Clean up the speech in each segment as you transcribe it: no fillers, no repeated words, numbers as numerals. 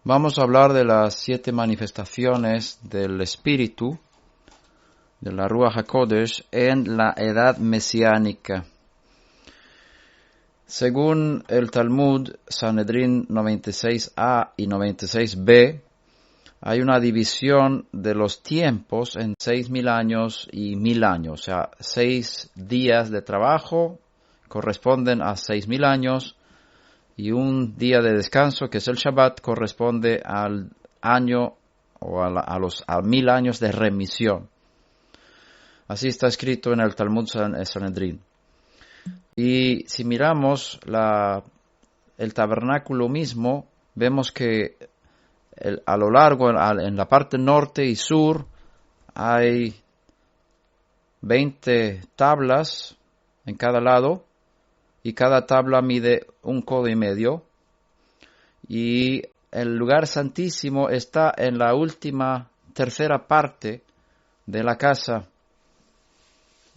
Vamos a hablar de las 7 manifestaciones del Espíritu, de la Ruach HaKodesh, en la edad mesiánica. Según el Talmud, Sanedrín 96a y 96b, hay una división de los tiempos en 6.000 años y 1.000 años. O sea, 6 días de trabajo corresponden a 6.000 años y un día de descanso, que es el Shabbat, corresponde al año o a 1.000 años de remisión. Así está escrito en el Talmud Sanedrín. Y si miramos el tabernáculo mismo, vemos que a lo largo, en la parte norte y sur, hay 20 tablas en cada lado, y cada tabla mide 1,5 codos. Y el lugar santísimo está en la última tercera parte de la casa.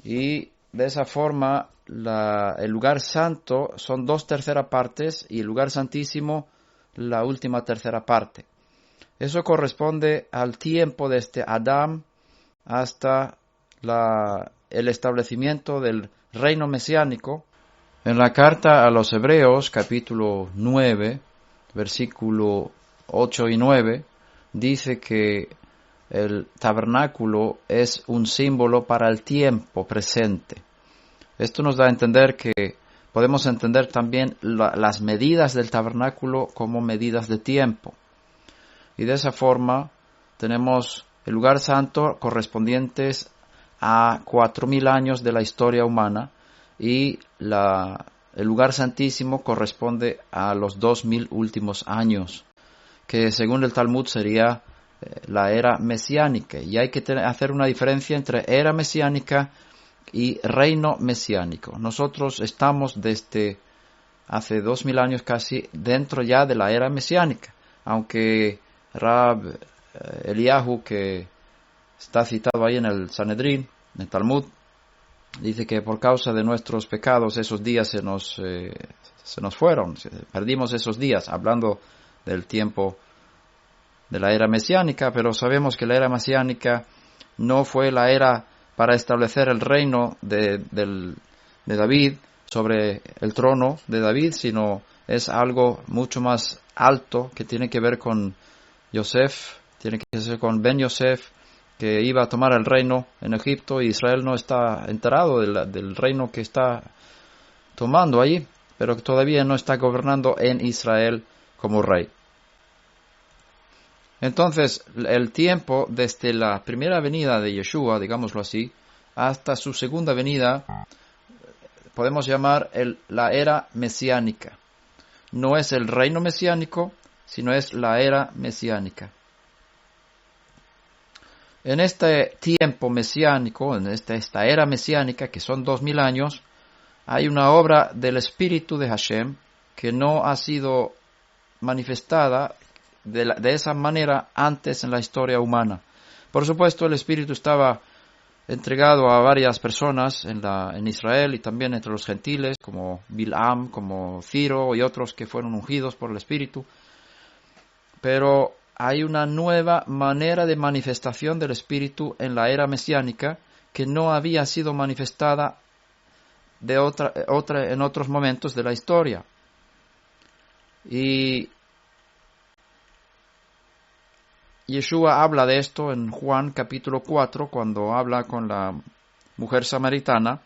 Y de esa forma, el lugar santo son 2/3 partes y el lugar santísimo la última tercera parte. Eso corresponde al tiempo desde Adán hasta el establecimiento del reino mesiánico. En la carta a los Hebreos, capítulo 9, versículo 8 y 9, dice que el tabernáculo es un símbolo para el tiempo presente. Esto nos da a entender que podemos entender también las medidas del tabernáculo como medidas de tiempo. Y de esa forma tenemos el lugar santo correspondientes a 4.000 años de la historia humana y el lugar santísimo corresponde a los 2.000 últimos años, que según el Talmud sería la era mesiánica. Y hay que hacer una diferencia entre era mesiánica y reino mesiánico. Nosotros estamos desde hace 2.000 años casi dentro ya de la era mesiánica, aunque Rab Eliyahu, que está citado ahí en el Sanedrín, en el Talmud, dice que por causa de nuestros pecados esos días se nos fueron, perdimos esos días, hablando del tiempo de la era mesiánica, pero sabemos que la era mesiánica no fue la era para establecer el reino de David sobre el trono de David, sino es algo mucho más alto que tiene que ver con Yosef, tiene que ser con Ben Yosef, que iba a tomar el reino en Egipto, y Israel no está enterado del reino que está tomando allí, pero que todavía no está gobernando en Israel como rey. Entonces, el tiempo desde la primera venida de Yeshua, digámoslo así, hasta su segunda venida, podemos llamar la era mesiánica. No es el reino mesiánico, sino es la era mesiánica. En este tiempo mesiánico, en esta era mesiánica, que son 2.000 años, hay una obra del Espíritu de Hashem que no ha sido manifestada de esa manera antes en la historia humana. Por supuesto, el Espíritu estaba entregado a varias personas en Israel y también entre los gentiles, como Bilam, como Ciro y otros que fueron ungidos por el Espíritu. Pero hay una nueva manera de manifestación del Espíritu en la era mesiánica que no había sido manifestada en otros momentos de la historia. Y Yeshua habla de esto en Juan capítulo 4, cuando habla con la mujer samaritana,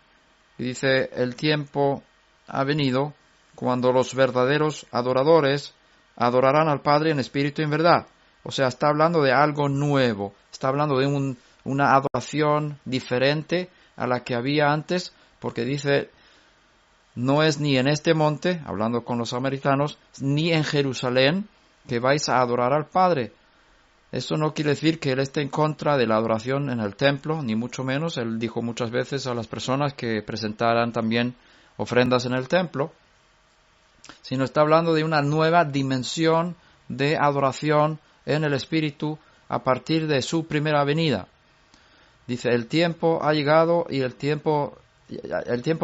y dice: el tiempo ha venido cuando los verdaderos adoradores adorarán al Padre en espíritu y en verdad. O sea, está hablando de algo nuevo, está hablando de una adoración diferente a la que había antes, porque dice: no es ni en este monte, hablando con los samaritanos, ni en Jerusalén que vais a adorar al Padre. Esto no quiere decir que Él esté en contra de la adoración en el templo, ni mucho menos. Él dijo muchas veces a las personas que presentaran también ofrendas en el templo, sino está hablando de una nueva dimensión de adoración en el Espíritu a partir de su primera venida. Dice: el tiempo ha llegado y el tiempo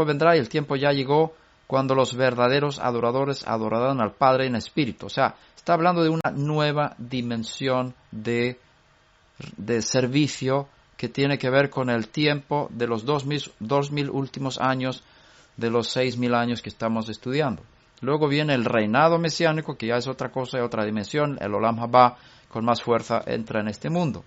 vendrá y el tiempo ya llegó cuando los verdaderos adoradores adorarán al Padre en espíritu. O sea, Está hablando de una nueva dimensión de servicio que tiene que ver con el tiempo de los 2000 últimos años de los 6000 años que estamos estudiando. Luego viene el reinado mesiánico, que ya es otra cosa, otra dimensión. El Olam Haba con más fuerza entra en este mundo.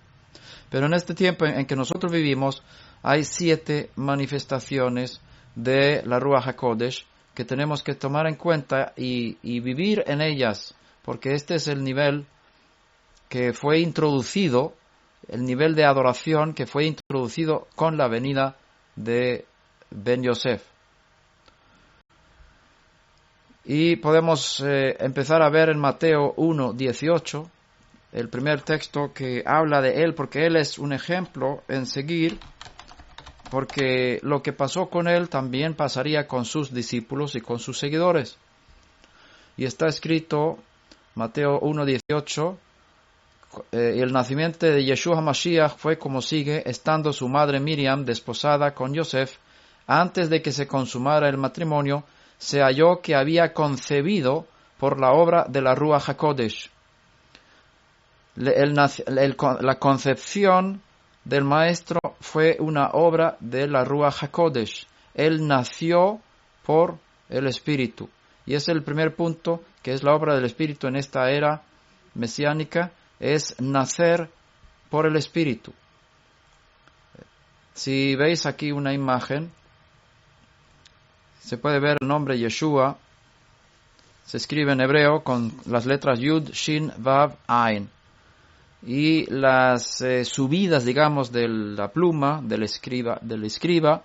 Pero en este tiempo en que nosotros vivimos, hay 7 manifestaciones de la Ruach HaKodesh que tenemos que tomar en cuenta y vivir en ellas, porque este es el nivel que fue introducido, el nivel de adoración que fue introducido con la venida de Ben Yosef. Y podemos empezar a ver en Mateo 1:18, el primer texto que habla de él, porque él es un ejemplo en seguir, porque lo que pasó con él también pasaría con sus discípulos y con sus seguidores. Y está escrito, Mateo 1:18, el nacimiento de Yeshua HaMashiach fue como sigue, estando su madre Miriam desposada con Yosef, antes de que se consumara el matrimonio, se halló que había concebido por la obra de la Ruach HaKodesh. La concepción del maestro fue una obra de la Ruach HaKodesh. Él nació por el Espíritu. Y es el primer punto, que es la obra del Espíritu en esta era mesiánica, es nacer por el Espíritu. Si veis aquí una imagen, se puede ver el nombre Yeshua, se escribe en hebreo con las letras Yud, Shin, Vav, Ain. Y las subidas, digamos, de la pluma del escriba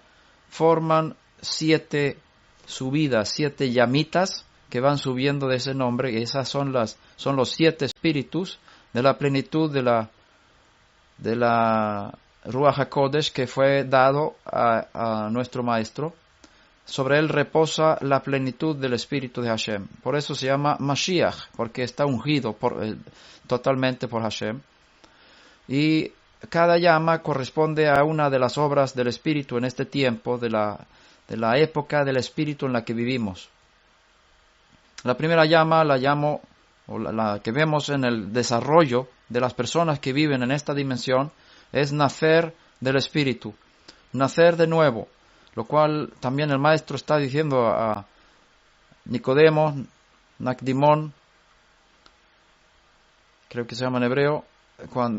forman 7 subidas, 7 llamitas que van subiendo de ese nombre, y esas son los 7 espíritus de la plenitud de la Ruach HaKodesh que fue dado a nuestro maestro. Sobre él reposa la plenitud del Espíritu de Hashem. Por eso se llama Mashiach, porque está ungido totalmente por Hashem. Y cada llama corresponde a una de las obras del Espíritu en este tiempo, de la época del Espíritu en la que vivimos. La primera llama la que vemos en el desarrollo de las personas que viven en esta dimensión, es nacer del Espíritu, nacer de nuevo. Lo cual también el maestro está diciendo a Nicodemo, Nakdimón, creo que se llama en hebreo,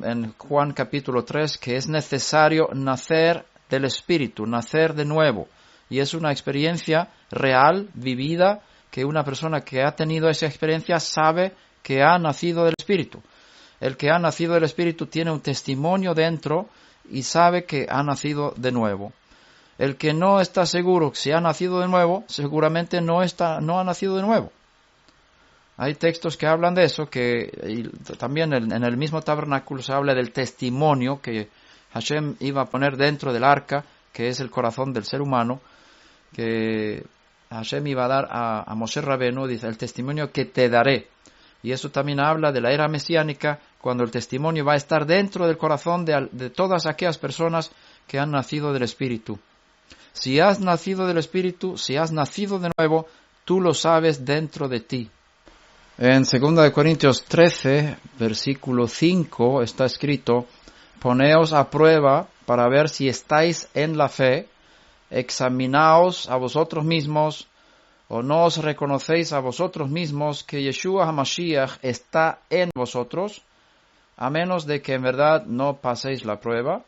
en Juan capítulo 3, que es necesario nacer del Espíritu, nacer de nuevo. Y es una experiencia real, vivida, que una persona que ha tenido esa experiencia sabe que ha nacido del Espíritu. El que ha nacido del Espíritu tiene un testimonio dentro y sabe que ha nacido de nuevo. El que no está seguro si ha nacido de nuevo, seguramente no ha nacido de nuevo. Hay textos que hablan de eso, y también en el mismo tabernáculo se habla del testimonio que Hashem iba a poner dentro del arca, que es el corazón del ser humano, que Hashem iba a dar a Moshe Rabenu, dice, el testimonio que te daré. Y eso también habla de la era mesiánica, cuando el testimonio va a estar dentro del corazón de todas aquellas personas que han nacido del Espíritu. Si has nacido del Espíritu, si has nacido de nuevo, tú lo sabes dentro de ti. En 2 Corintios 13, versículo 5, está escrito, poneos a prueba para ver si estáis en la fe, examinaos a vosotros mismos, o no os reconocéis a vosotros mismos que Yeshua HaMashiach está en vosotros, a menos de que en verdad no paséis la prueba.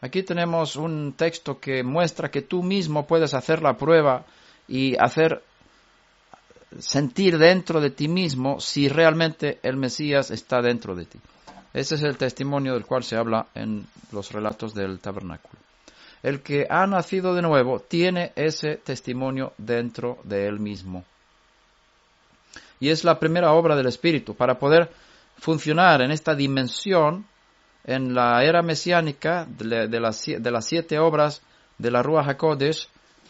Aquí tenemos un texto que muestra que tú mismo puedes hacer la prueba y sentir dentro de ti mismo si realmente el Mesías está dentro de ti. Ese es el testimonio del cual se habla en los relatos del tabernáculo. El que ha nacido de nuevo tiene ese testimonio dentro de él mismo. Y es la primera obra del Espíritu. Para poder funcionar en esta dimensión, en la era mesiánica de las 7 obras de la Ruach HaKodesh,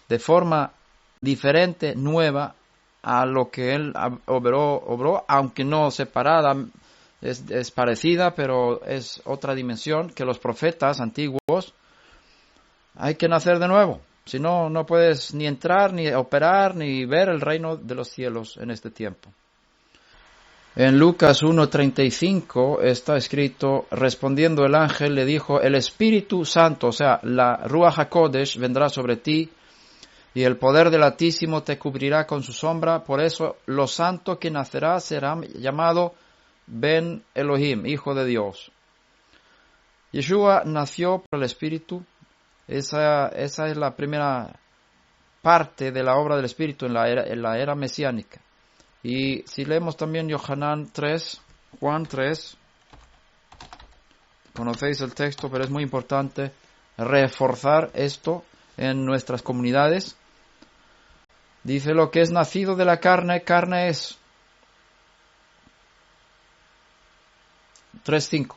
de forma diferente, nueva, a lo que él obró, aunque no separada, es parecida, pero es otra dimensión que los profetas antiguos. Hay que nacer de nuevo, si no, no puedes ni entrar, ni operar, ni ver el reino de los cielos en este tiempo. En Lucas 1:35 está escrito, respondiendo el ángel le dijo, el Espíritu Santo, o sea, la Ruach HaKodesh vendrá sobre ti y el poder del Altísimo te cubrirá con su sombra, por eso lo santo que nacerá será llamado Ben Elohim, Hijo de Dios. Yeshua nació por el Espíritu, esa es la primera parte de la obra del Espíritu en la era mesiánica. Y si leemos también Juan 3, conocéis el texto, pero es muy importante reforzar esto en nuestras comunidades. Dice, lo que es nacido de la carne, carne es. 3:5.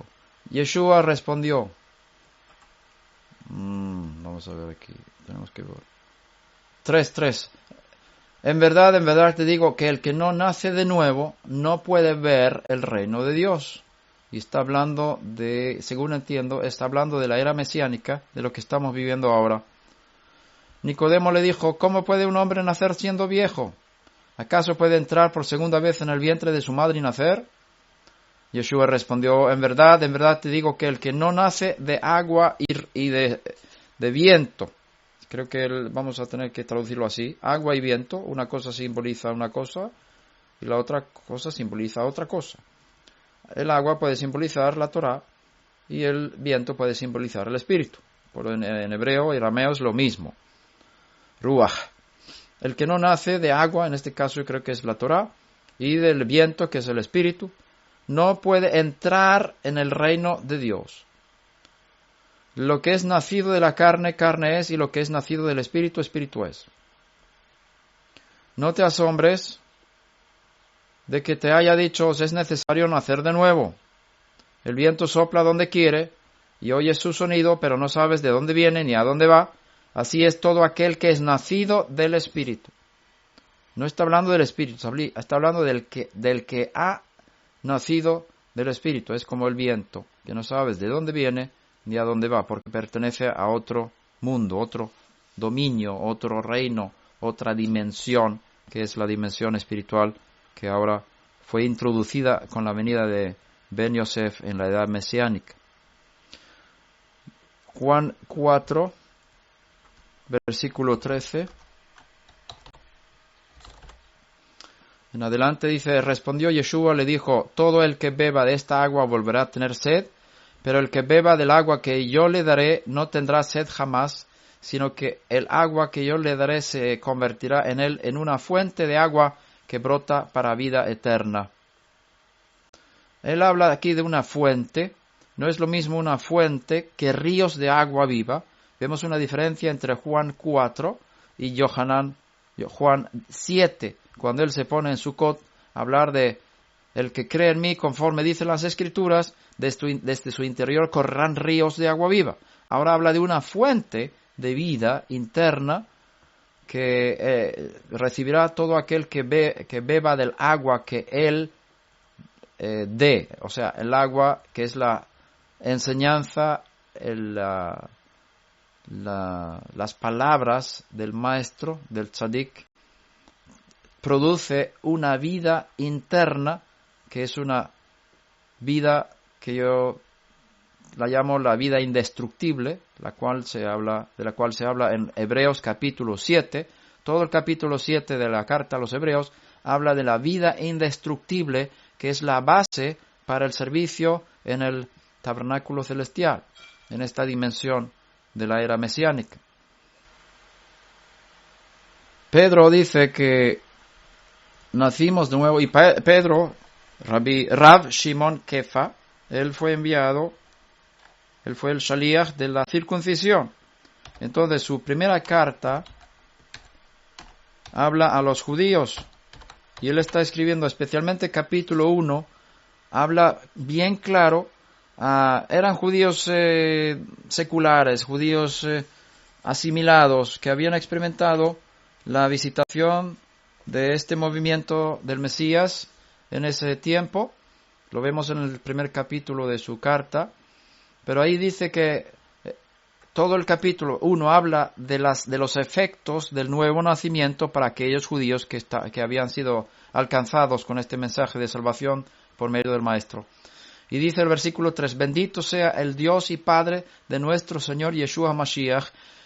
Yeshua respondió. Vamos a ver aquí. Tenemos que ver. 3:3. En verdad te digo que el que no nace de nuevo no puede ver el reino de Dios. Y está hablando según entiendo, está hablando de la era mesiánica, de lo que estamos viviendo ahora. Nicodemo le dijo, ¿cómo puede un hombre nacer siendo viejo? ¿Acaso puede entrar por segunda vez en el vientre de su madre y nacer? Yeshua respondió, en verdad te digo que el que no nace de agua y de viento, creo que vamos a tener que traducirlo así, agua y viento, una cosa simboliza una cosa y la otra cosa simboliza otra cosa. El agua puede simbolizar la Torá y el viento puede simbolizar el Espíritu. En hebreo y arameo es lo mismo. Ruach. El que no nace de agua, en este caso yo creo que es la Torá, y del viento, que es el Espíritu, no puede entrar en el reino de Dios. Lo que es nacido de la carne, carne es, y lo que es nacido del Espíritu, Espíritu es. No te asombres de que te haya dicho, os es necesario nacer de nuevo. El viento sopla donde quiere, y oyes su sonido, pero no sabes de dónde viene ni a dónde va. Así es todo aquel que es nacido del Espíritu. No está hablando del Espíritu, está hablando del que ha nacido del Espíritu. Es como el viento, que no sabes de dónde viene ni a dónde va, porque pertenece a otro mundo, otro dominio, otro reino, otra dimensión, que es la dimensión espiritual que ahora fue introducida con la venida de Ben Yosef en la edad mesiánica. Juan 4, versículo 13. En adelante dice, respondió Yeshua, le dijo, todo el que beba de esta agua volverá a tener sed, pero el que beba del agua que yo le daré no tendrá sed jamás, sino que el agua que yo le daré se convertirá en él en una fuente de agua que brota para vida eterna. Él habla aquí de una fuente, no es lo mismo una fuente que ríos de agua viva. Vemos una diferencia entre Juan 4 y Juan 7, cuando él se pone en Sukkot a hablar de el que cree en mí, conforme dicen las Escrituras, desde su interior correrán ríos de agua viva. Ahora habla de una fuente de vida interna que recibirá todo aquel que beba del agua que él dé, o sea, el agua que es la enseñanza, las palabras del maestro, del tzadik, produce una vida interna que es una vida que yo la llamo la vida indestructible, de la cual se habla en Hebreos capítulo 7. Todo el capítulo 7 de la carta a los Hebreos habla de la vida indestructible, que es la base para el servicio en el tabernáculo celestial, en esta dimensión de la era mesiánica. Pedro dice que nacimos de nuevo, y Pedro, Rav Shimon Kefa, él fue el shaliach de la circuncisión. Entonces su primera carta habla a los judíos, y él está escribiendo especialmente capítulo 1, habla bien claro, eran judíos seculares, judíos asimilados, que habían experimentado la visitación de este movimiento del Mesías en ese tiempo. Lo vemos en el primer capítulo de su carta, pero ahí dice que todo el capítulo 1 habla de los efectos del nuevo nacimiento para aquellos judíos que habían sido alcanzados con este mensaje de salvación por medio del Maestro. Y dice el versículo 3, bendito sea el Dios y Padre de nuestro Señor Yeshua Mashiach,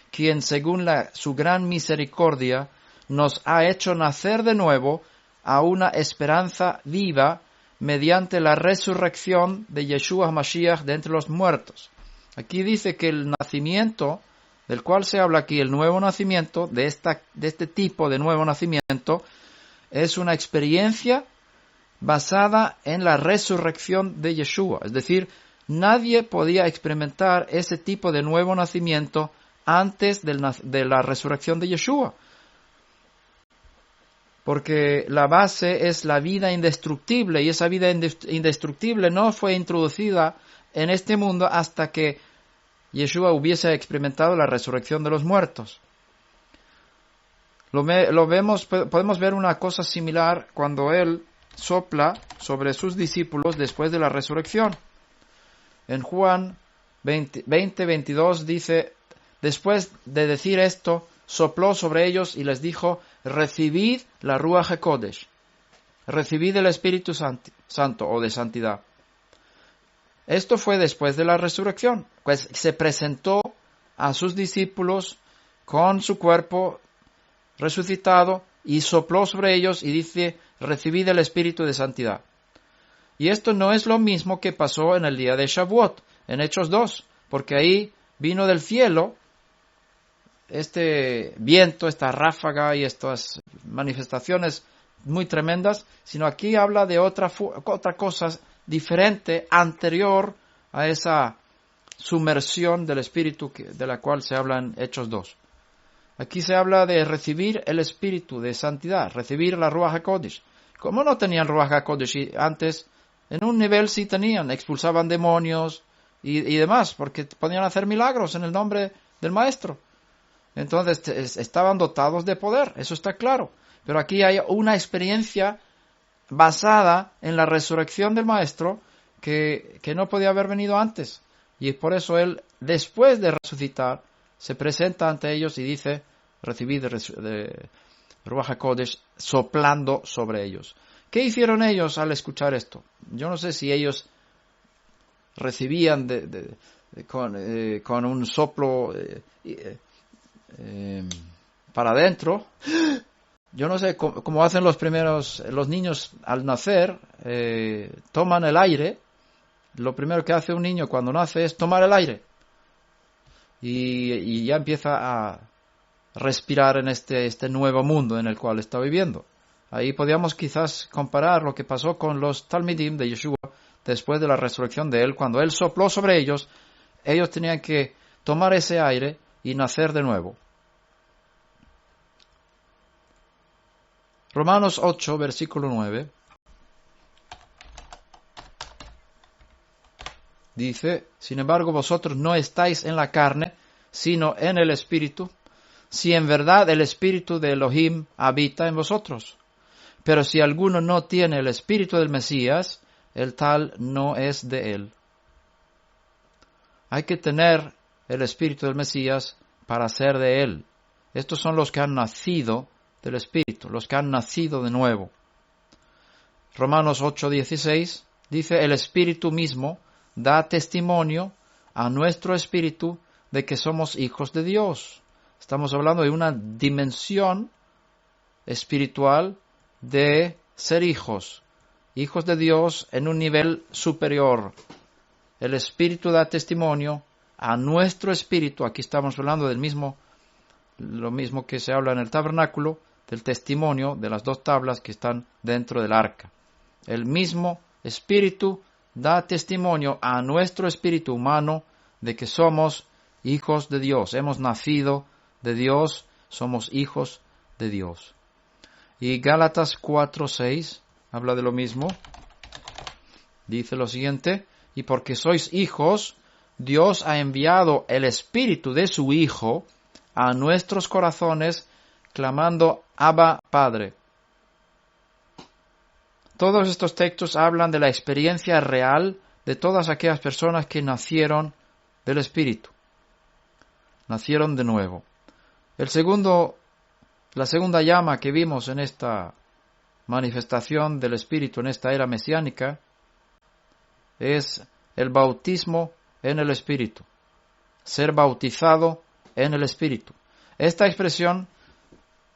quien según su gran misericordia nos ha hecho nacer de nuevo a una esperanza viva mediante la resurrección de Yeshua Mashiach de entre los muertos. Aquí dice que el nacimiento, del cual se habla aquí, el nuevo nacimiento, de este tipo de nuevo nacimiento, es una experiencia basada en la resurrección de Yeshua. Es decir, nadie podía experimentar ese tipo de nuevo nacimiento antes de la resurrección de Yeshua. Porque la base es la vida indestructible, y esa vida indestructible no fue introducida en este mundo hasta que Yeshua hubiese experimentado la resurrección de los muertos. Podemos ver una cosa similar cuando Él sopla sobre sus discípulos después de la resurrección. En Juan 20:22 dice, después de decir esto, sopló sobre ellos y les dijo, recibid la Ruach HaKodesh, recibid el Espíritu Santo o de santidad. Esto fue después de la resurrección, pues se presentó a sus discípulos con su cuerpo resucitado y sopló sobre ellos y dice, recibid el Espíritu de santidad. Y esto no es lo mismo que pasó en el día de Shavuot, en Hechos 2, porque ahí vino del cielo este viento, esta ráfaga y estas manifestaciones muy tremendas, sino aquí habla de otra cosa diferente, anterior a esa sumersión del Espíritu de la cual se habla en Hechos 2. Aquí se habla de recibir el Espíritu de santidad, recibir la Ruach HaKodesh. ¿Cómo no tenían Ruach HaKodesh antes? En un nivel sí tenían, expulsaban demonios y demás, porque podían hacer milagros en el nombre del Maestro. Entonces estaban dotados de poder, eso está claro. Pero aquí hay una experiencia basada en la resurrección del Maestro que no podía haber venido antes. Y por eso Él, después de resucitar, se presenta ante ellos y dice, recibid de Ruach HaKodesh, soplando sobre ellos. ¿Qué hicieron ellos al escuchar esto? Yo no sé si ellos recibían con un soplo para adentro. Yo no sé cómo hacen los niños al nacer, toman el aire. Lo primero que hace un niño cuando nace es tomar el aire. Y ya empieza a respirar en este nuevo mundo en el cual está viviendo. Ahí podríamos quizás comparar lo que pasó con los Talmidim de Yeshua después de la resurrección de Él. Cuando Él sopló sobre ellos, ellos tenían que tomar ese aire y nacer de nuevo. Romanos 8, versículo 9. Dice, sin embargo, vosotros no estáis en la carne, sino en el Espíritu, si en verdad el Espíritu de Elohim habita en vosotros. Pero si alguno no tiene el Espíritu del Mesías, el tal no es de él. Hay que tener el Espíritu del Mesías para ser de él. Estos son los que han nacido del Espíritu, los que han nacido de nuevo. Romanos 8:16 dice, el Espíritu mismo da testimonio a nuestro espíritu de que somos hijos de Dios. Estamos hablando de una dimensión espiritual de ser hijos de Dios en un nivel superior. El Espíritu da testimonio a nuestro espíritu. Aquí estamos hablando lo mismo que se habla en el tabernáculo, del testimonio de las dos tablas que están dentro del arca. El mismo Espíritu da testimonio a nuestro espíritu humano de que somos hijos de Dios. Hemos nacido de Dios, somos hijos de Dios. Y Gálatas 4:6 habla de lo mismo. Dice lo siguiente, y porque sois hijos, Dios ha enviado el Espíritu de su Hijo a nuestros corazones, clamando, Abba, Padre. Todos estos textos hablan de la experiencia real de todas aquellas personas que nacieron del Espíritu. nacieron de nuevo. La segunda llama que vimos en esta manifestación del Espíritu en esta era mesiánica es el bautismo en el Espíritu, ser bautizado en el Espíritu. Esta expresión,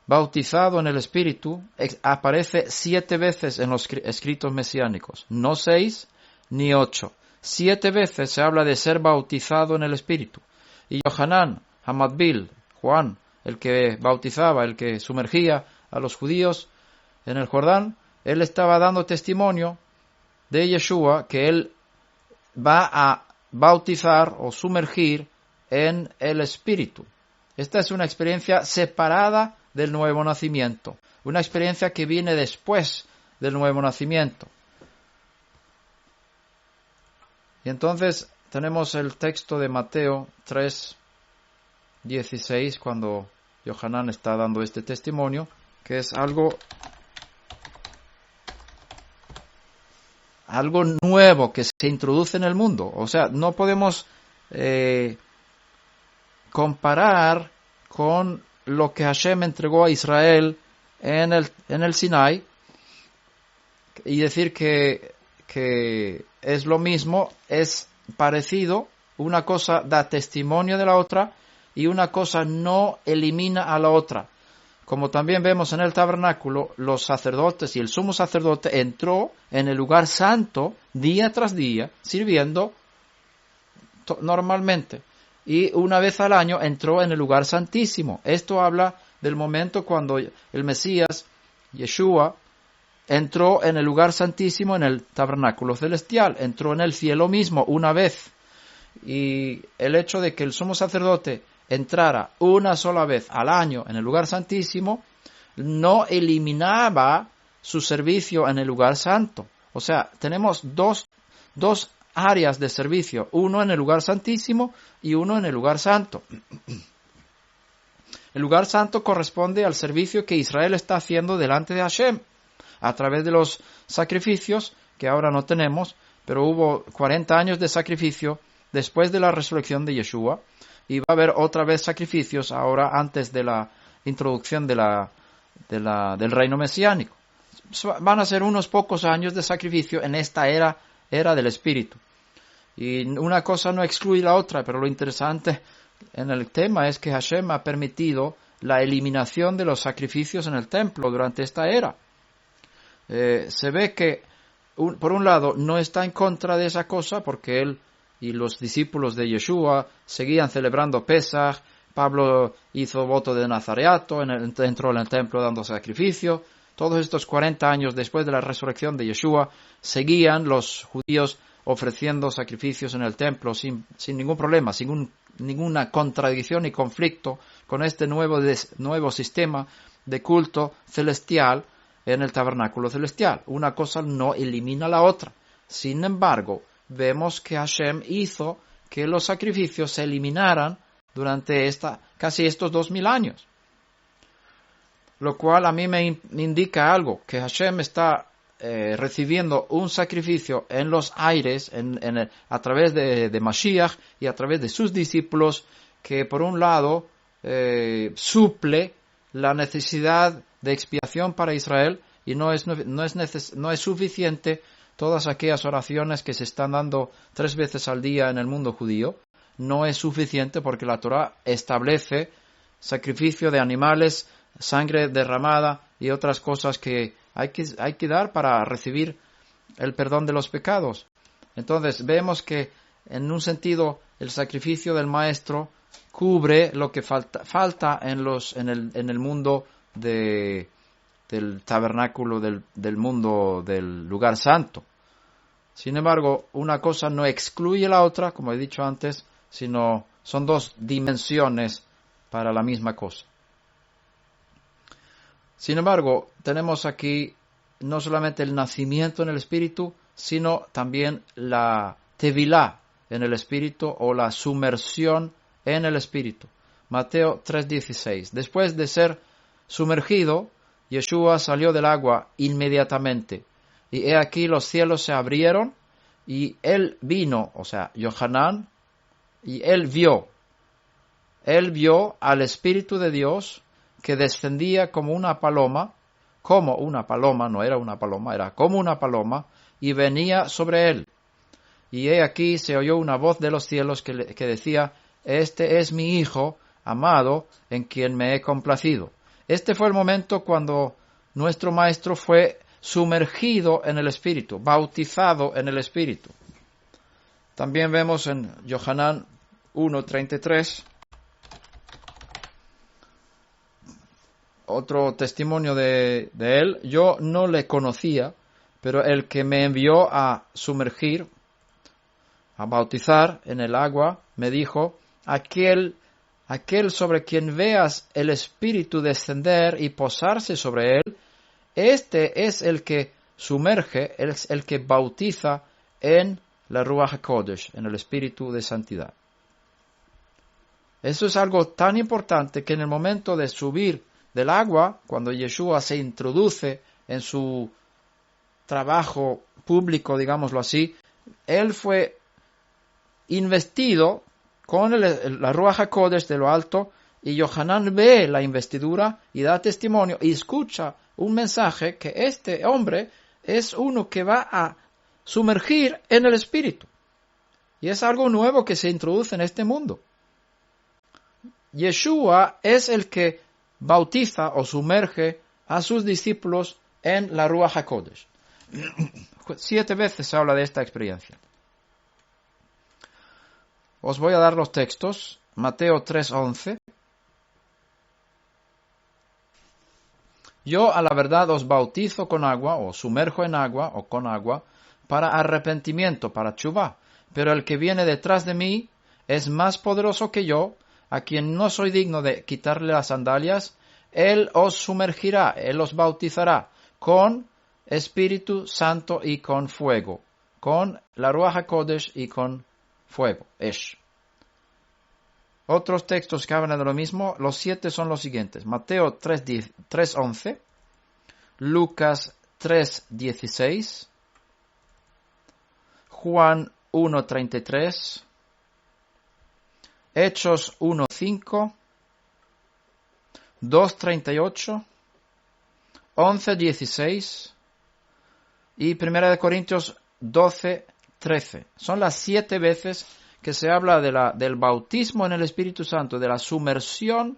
bautizado en el Espíritu, aparece 7 veces en los escritos mesiánicos, no 6 ni 8. 7 veces se habla de ser bautizado en el Espíritu. Y Yohanan, Hamadbil, Juan, el que bautizaba, el que sumergía a los judíos en el Jordán, él estaba dando testimonio de Yeshua que él va a bautizar o sumergir en el Espíritu. Esta es una experiencia separada del nuevo nacimiento, una experiencia que viene después del nuevo nacimiento. Y entonces tenemos el texto de Mateo 3:16, cuando Yohanan está dando este testimonio, que es algo nuevo que se introduce en el mundo. O sea, no podemos comparar con lo que Hashem entregó a Israel en el Sinai y decir que es lo mismo, es parecido, una cosa da testimonio de la otra y una cosa no elimina a la otra. Como también vemos en el tabernáculo, los sacerdotes y el sumo sacerdote entró en el lugar santo día tras día, sirviendo normalmente. Y una vez al año entró en el lugar santísimo. Esto habla del momento cuando el Mesías, Yeshua, entró en el lugar santísimo en el tabernáculo celestial. Entró en el cielo mismo una vez. Y el hecho de que el sumo sacerdote entrara una sola vez al año en el lugar santísimo no eliminaba su servicio en el lugar santo. O sea, tenemos dos áreas de servicio, uno en el lugar santísimo y uno en el lugar santo. El lugar santo corresponde al servicio que Israel está haciendo delante de Hashem a través de los sacrificios que ahora no tenemos, pero hubo 40 años de sacrificio después de la resurrección de Yeshua. Y va a haber otra vez sacrificios ahora antes de la introducción del reino mesiánico. Van a ser unos pocos años de sacrificio en esta era del Espíritu. Y una cosa no excluye la otra, pero lo interesante en el tema es que Hashem ha permitido la eliminación de los sacrificios en el templo durante esta era. Se ve que, por un lado, no está en contra de esa cosa porque él y los discípulos de Yeshua seguían celebrando Pesaj. Pablo hizo voto de nazareato, entró en el templo dando sacrificio. Todos estos 40 años después de la resurrección de Yeshua, seguían los judíos ofreciendo sacrificios en el templo sin ningún problema, sin ninguna contradicción y conflicto con este nuevo sistema de culto celestial en el tabernáculo celestial. Una cosa no elimina la otra. Sin embargo, vemos que Hashem hizo que los sacrificios se eliminaran durante casi estos 2000 años. Lo cual a mí me indica algo, que Hashem está recibiendo un sacrificio en los aires, a través de Mashiach y a través de sus discípulos, que por un lado suple la necesidad de expiación para Israel y no es suficiente todas aquellas oraciones que se están dando 3 veces al día en el mundo judío. No es suficiente porque la Torah establece sacrificio de animales, sangre derramada y otras cosas que hay que dar para recibir el perdón de los pecados. Entonces vemos que en un sentido el sacrificio del maestro cubre lo que falta en el mundo del tabernáculo, del mundo del lugar santo. Sin embargo, una cosa no excluye la otra, como he dicho antes, sino son 2 dimensiones para la misma cosa. Sin embargo, tenemos aquí no solamente el nacimiento en el Espíritu, sino también la tevilá en el Espíritu o la sumersión en el Espíritu. Mateo 3:16. Después de ser sumergido, Yeshua salió del agua inmediatamente. Y he aquí los cielos se abrieron y él vino, o sea, Yohanan, y él vio él vio al Espíritu de Dios que descendía como una paloma, no era una paloma, era como una paloma, y venía sobre él. Y he aquí se oyó una voz de los cielos que decía, este es mi Hijo amado, en quien me he complacido. Este fue el momento cuando nuestro Maestro fue sumergido en el Espíritu, bautizado en el Espíritu. También vemos en Yohanan 1:33 otro testimonio de él. Yo no le conocía, pero el que me envió a sumergir, a bautizar en el agua, me dijo, aquel sobre quien veas el Espíritu descender y posarse sobre él, este es el que sumerge, es el que bautiza en la Ruach HaKodesh, en el Espíritu de Santidad. Eso es algo tan importante que en el momento de subir del agua, cuando Yeshua se introduce en su trabajo público, digámoslo así, él fue investido con la Ruach HaKodesh de lo alto, y Yohanan ve la investidura y da testimonio y escucha un mensaje que este hombre es uno que va a sumergir en el Espíritu. Y es algo nuevo que se introduce en este mundo. Yeshua es el que bautiza o sumerge a sus discípulos en la Ruach HaKodesh. 7 veces se habla de esta experiencia. Os voy a dar los textos. Mateo 3:11. Yo a la verdad os bautizo con agua, o sumerjo en agua, o con agua, para arrepentimiento, para teshuvá. Pero el que viene detrás de mí es más poderoso que yo, a quien no soy digno de quitarle las sandalias. Él os sumergirá, él os bautizará con Espíritu Santo y con fuego, con la Ruach HaKodesh y con fuego, Esh. Otros textos que hablan de lo mismo, los 7 son los siguientes. Mateo 3:11, Lucas 3:16, Juan 1:33, Hechos 1:5, 2:38, 11:16 y 1 Corintios 12:13. Son las 7 veces que se habla del bautismo en el Espíritu Santo, de la sumersión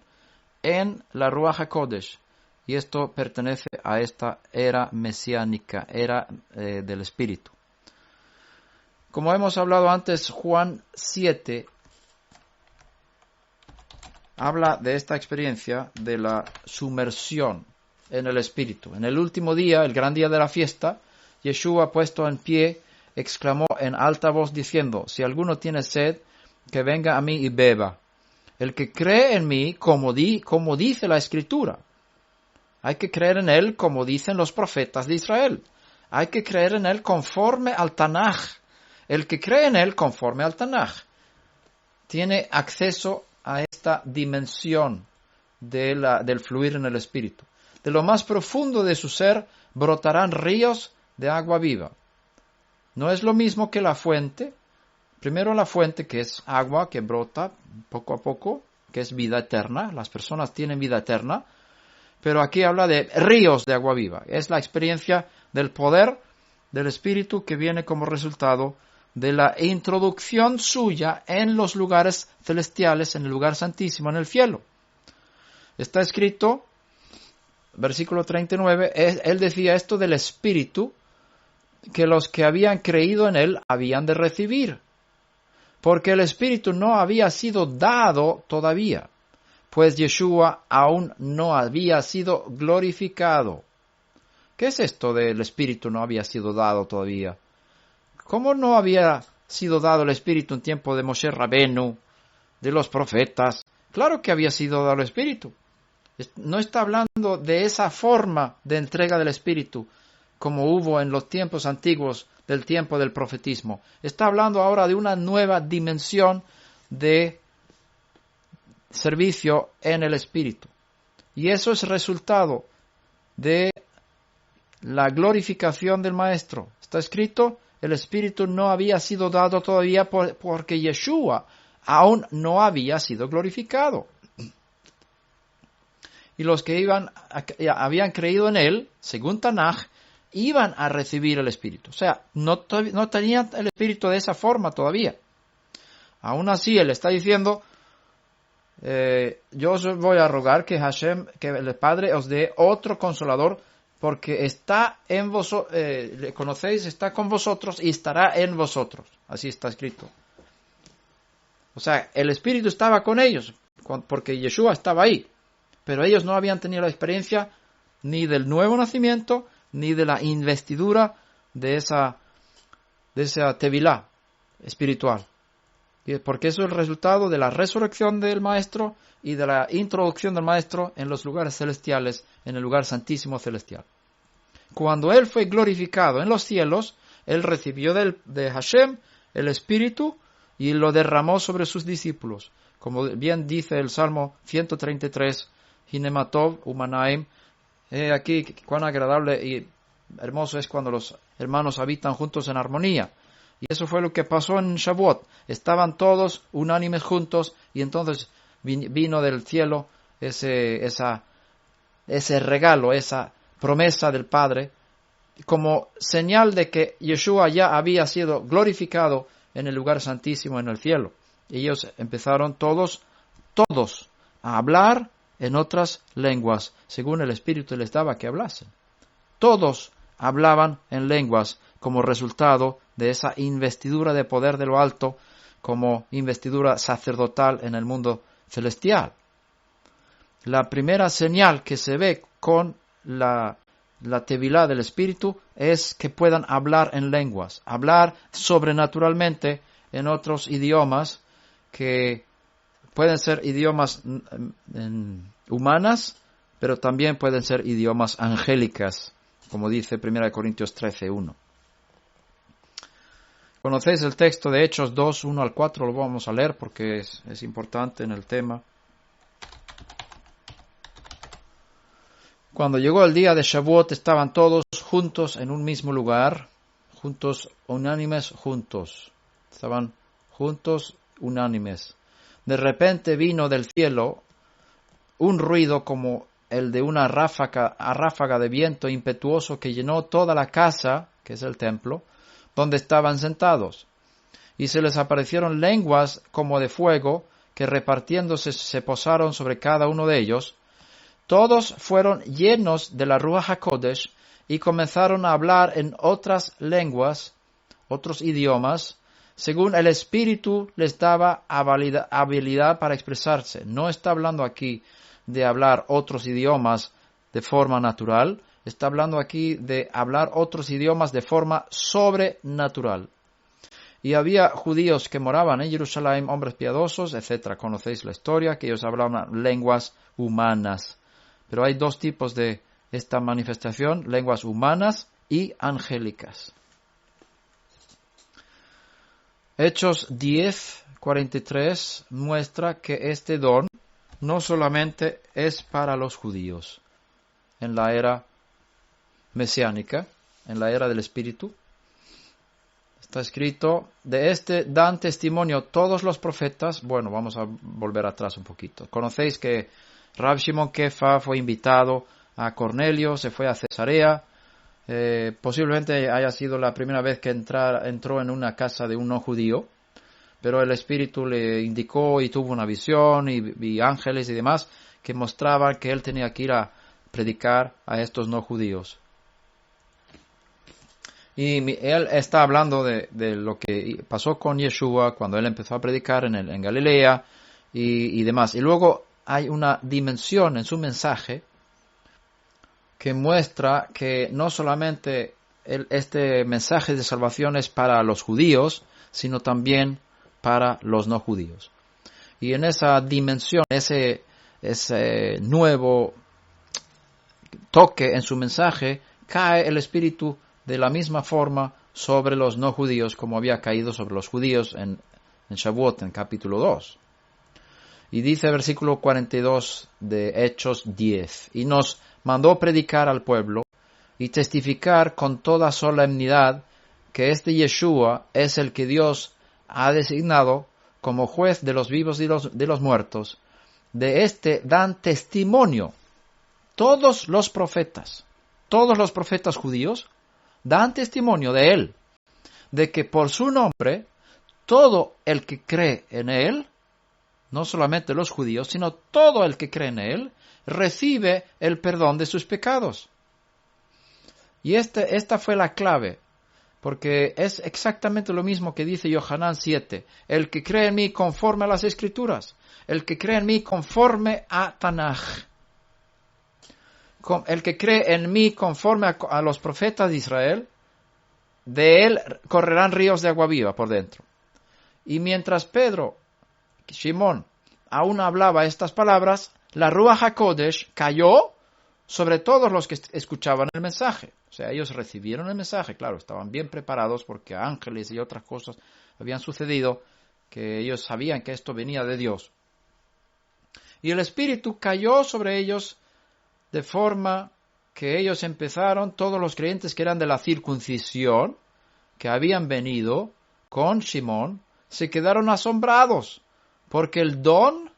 en la Ruach HaKodesh. Y esto pertenece a esta era mesiánica, era del Espíritu. Como hemos hablado antes, Juan 7 habla de esta experiencia de la sumersión en el Espíritu. En el último día, el gran día de la fiesta, Yeshua, puesto en pie, exclamó en alta voz diciendo, si alguno tiene sed, que venga a mí y beba. El que cree en mí, como dice la Escritura. Hay que creer en él como dicen los profetas de Israel. Hay que creer en él conforme al Tanaj. El que cree en él conforme al Tanaj tiene acceso a esta dimensión del fluir en el Espíritu. De lo más profundo de su ser brotarán ríos de agua viva. No es lo mismo que la fuente. Primero la fuente, que es agua que brota poco a poco, que es vida eterna. Las personas tienen vida eterna. Pero aquí habla de ríos de agua viva. Es la experiencia del poder del Espíritu que viene como resultado de la introducción suya en los lugares celestiales, en el lugar santísimo, en el cielo. Está escrito, versículo 39, él decía esto del Espíritu, que los que habían creído en él habían de recibir, porque el Espíritu no había sido dado todavía, pues Yeshua aún no había sido glorificado. ¿Qué es esto del Espíritu no había sido dado todavía? ¿Cómo no había sido dado el Espíritu en tiempo de Moshe Rabenu, de los profetas? Claro que había sido dado el Espíritu. No está hablando de esa forma de entrega del Espíritu como hubo en los tiempos antiguos del tiempo del profetismo. Está hablando ahora de una nueva dimensión de servicio en el Espíritu. Y eso es resultado de la glorificación del Maestro. Está escrito, el Espíritu no había sido dado todavía porque Yeshua aún no había sido glorificado. Y los que habían creído en él, según Tanaj, iban a recibir el Espíritu. O sea, no tenían el Espíritu de esa forma todavía. Aún así, él está diciendo, yo os voy a rogar que Hashem, que el Padre os dé otro consolador, porque está en vosotros, le conocéis, está con vosotros y estará en vosotros. Así está escrito. O sea, el Espíritu estaba con ellos, porque Yeshua estaba ahí. Pero ellos no habían tenido la experiencia ni del nuevo nacimiento, ni de la investidura de esa tevilá espiritual. Porque eso es el resultado de la resurrección del Maestro y de la introducción del Maestro en los lugares celestiales, en el lugar santísimo celestial. Cuando Él fue glorificado en los cielos, Él recibió de Hashem el Espíritu y lo derramó sobre sus discípulos. Como bien dice el Salmo 133, Hinematov, Umanaim, aquí cuán agradable y hermoso es cuando los hermanos habitan juntos en armonía. Y eso fue lo que pasó en Shavuot. Estaban todos unánimes juntos y entonces vino del cielo ese regalo, esa promesa del Padre, como señal de que Yeshua ya había sido glorificado en el lugar santísimo en el cielo. Y ellos empezaron todos a hablar en otras lenguas, según el Espíritu les daba que hablasen. Todos hablaban en lenguas como resultado de esa investidura de poder de lo alto, como investidura sacerdotal en el mundo celestial. La primera señal que se ve con la tevilá del Espíritu es que puedan hablar en lenguas, hablar sobrenaturalmente en otros idiomas que pueden ser idiomas humanas, pero también pueden ser idiomas angélicas, como dice 1 Corintios 13:1. ¿Conocéis el texto de Hechos 2, 1 al 4? Lo vamos a leer porque es importante en el tema. Cuando llegó el día de Shavuot, estaban todos juntos en un mismo lugar, juntos, unánimes, juntos. Estaban juntos, unánimes. De repente vino del cielo un ruido como el de una ráfaga de viento impetuoso que llenó toda la casa, que es el templo, donde estaban sentados. Y se les aparecieron lenguas como de fuego, que repartiéndose se posaron sobre cada uno de ellos. Todos fueron llenos de la Ruach HaKodesh y comenzaron a hablar en otras lenguas, otros idiomas, según el Espíritu les daba habilidad para expresarse. No está hablando aquí de hablar otros idiomas de forma natural, está hablando aquí de hablar otros idiomas de forma sobrenatural. Y había judíos que moraban en Jerusalén, hombres piadosos, etc. Conocéis la historia, que ellos hablaban lenguas humanas. Pero hay dos tipos de esta manifestación, lenguas humanas y angélicas. Hechos 10:43 muestra que este don no solamente es para los judíos en la era mesiánica, en la era del Espíritu. Está escrito, de este dan testimonio todos los profetas. Bueno, vamos a volver atrás un poquito. Conocéis que Rab Shimon Kefa fue invitado a Cornelio, se fue a Cesarea. Posiblemente haya sido la primera vez que entró en una casa de un no judío, pero el Espíritu le indicó y tuvo una visión y ángeles y demás que mostraban que él tenía que ir a predicar a estos no judíos. Y él está hablando de lo que pasó con Yeshua cuando él empezó a predicar en Galilea y demás. Y luego hay una dimensión en su mensaje que muestra que no solamente este mensaje de salvación es para los judíos, sino también para los no judíos. Y en esa dimensión, ese nuevo toque en su mensaje, cae el Espíritu de la misma forma sobre los no judíos como había caído sobre los judíos en Shavuot, en capítulo 2. Y dice el versículo 42 de Hechos 10, y nos mandó predicar al pueblo y testificar con toda solemnidad que este Yeshua es el que Dios ha designado como juez de los vivos y de los muertos, de este dan testimonio todos los profetas judíos, dan testimonio de él, de que por su nombre, todo el que cree en él, no solamente los judíos, sino todo el que cree en él, recibe el perdón de sus pecados. Y esta fue la clave, porque es exactamente lo mismo que dice Yohanan 7, el que cree en mí conforme a las Escrituras, el que cree en mí conforme a Tanaj, el que cree en mí conforme a los profetas de Israel, de él correrán ríos de agua viva por dentro. Y mientras Shimón, aún hablaba estas palabras, la Ruach HaKodesh cayó sobre todos los que escuchaban el mensaje. O sea, ellos recibieron el mensaje, claro, estaban bien preparados porque ángeles y otras cosas habían sucedido, que ellos sabían que esto venía de Dios. Y el Espíritu cayó sobre ellos de forma que ellos empezaron, todos los creyentes que eran de la circuncisión, que habían venido con Shimón, se quedaron asombrados, porque el don,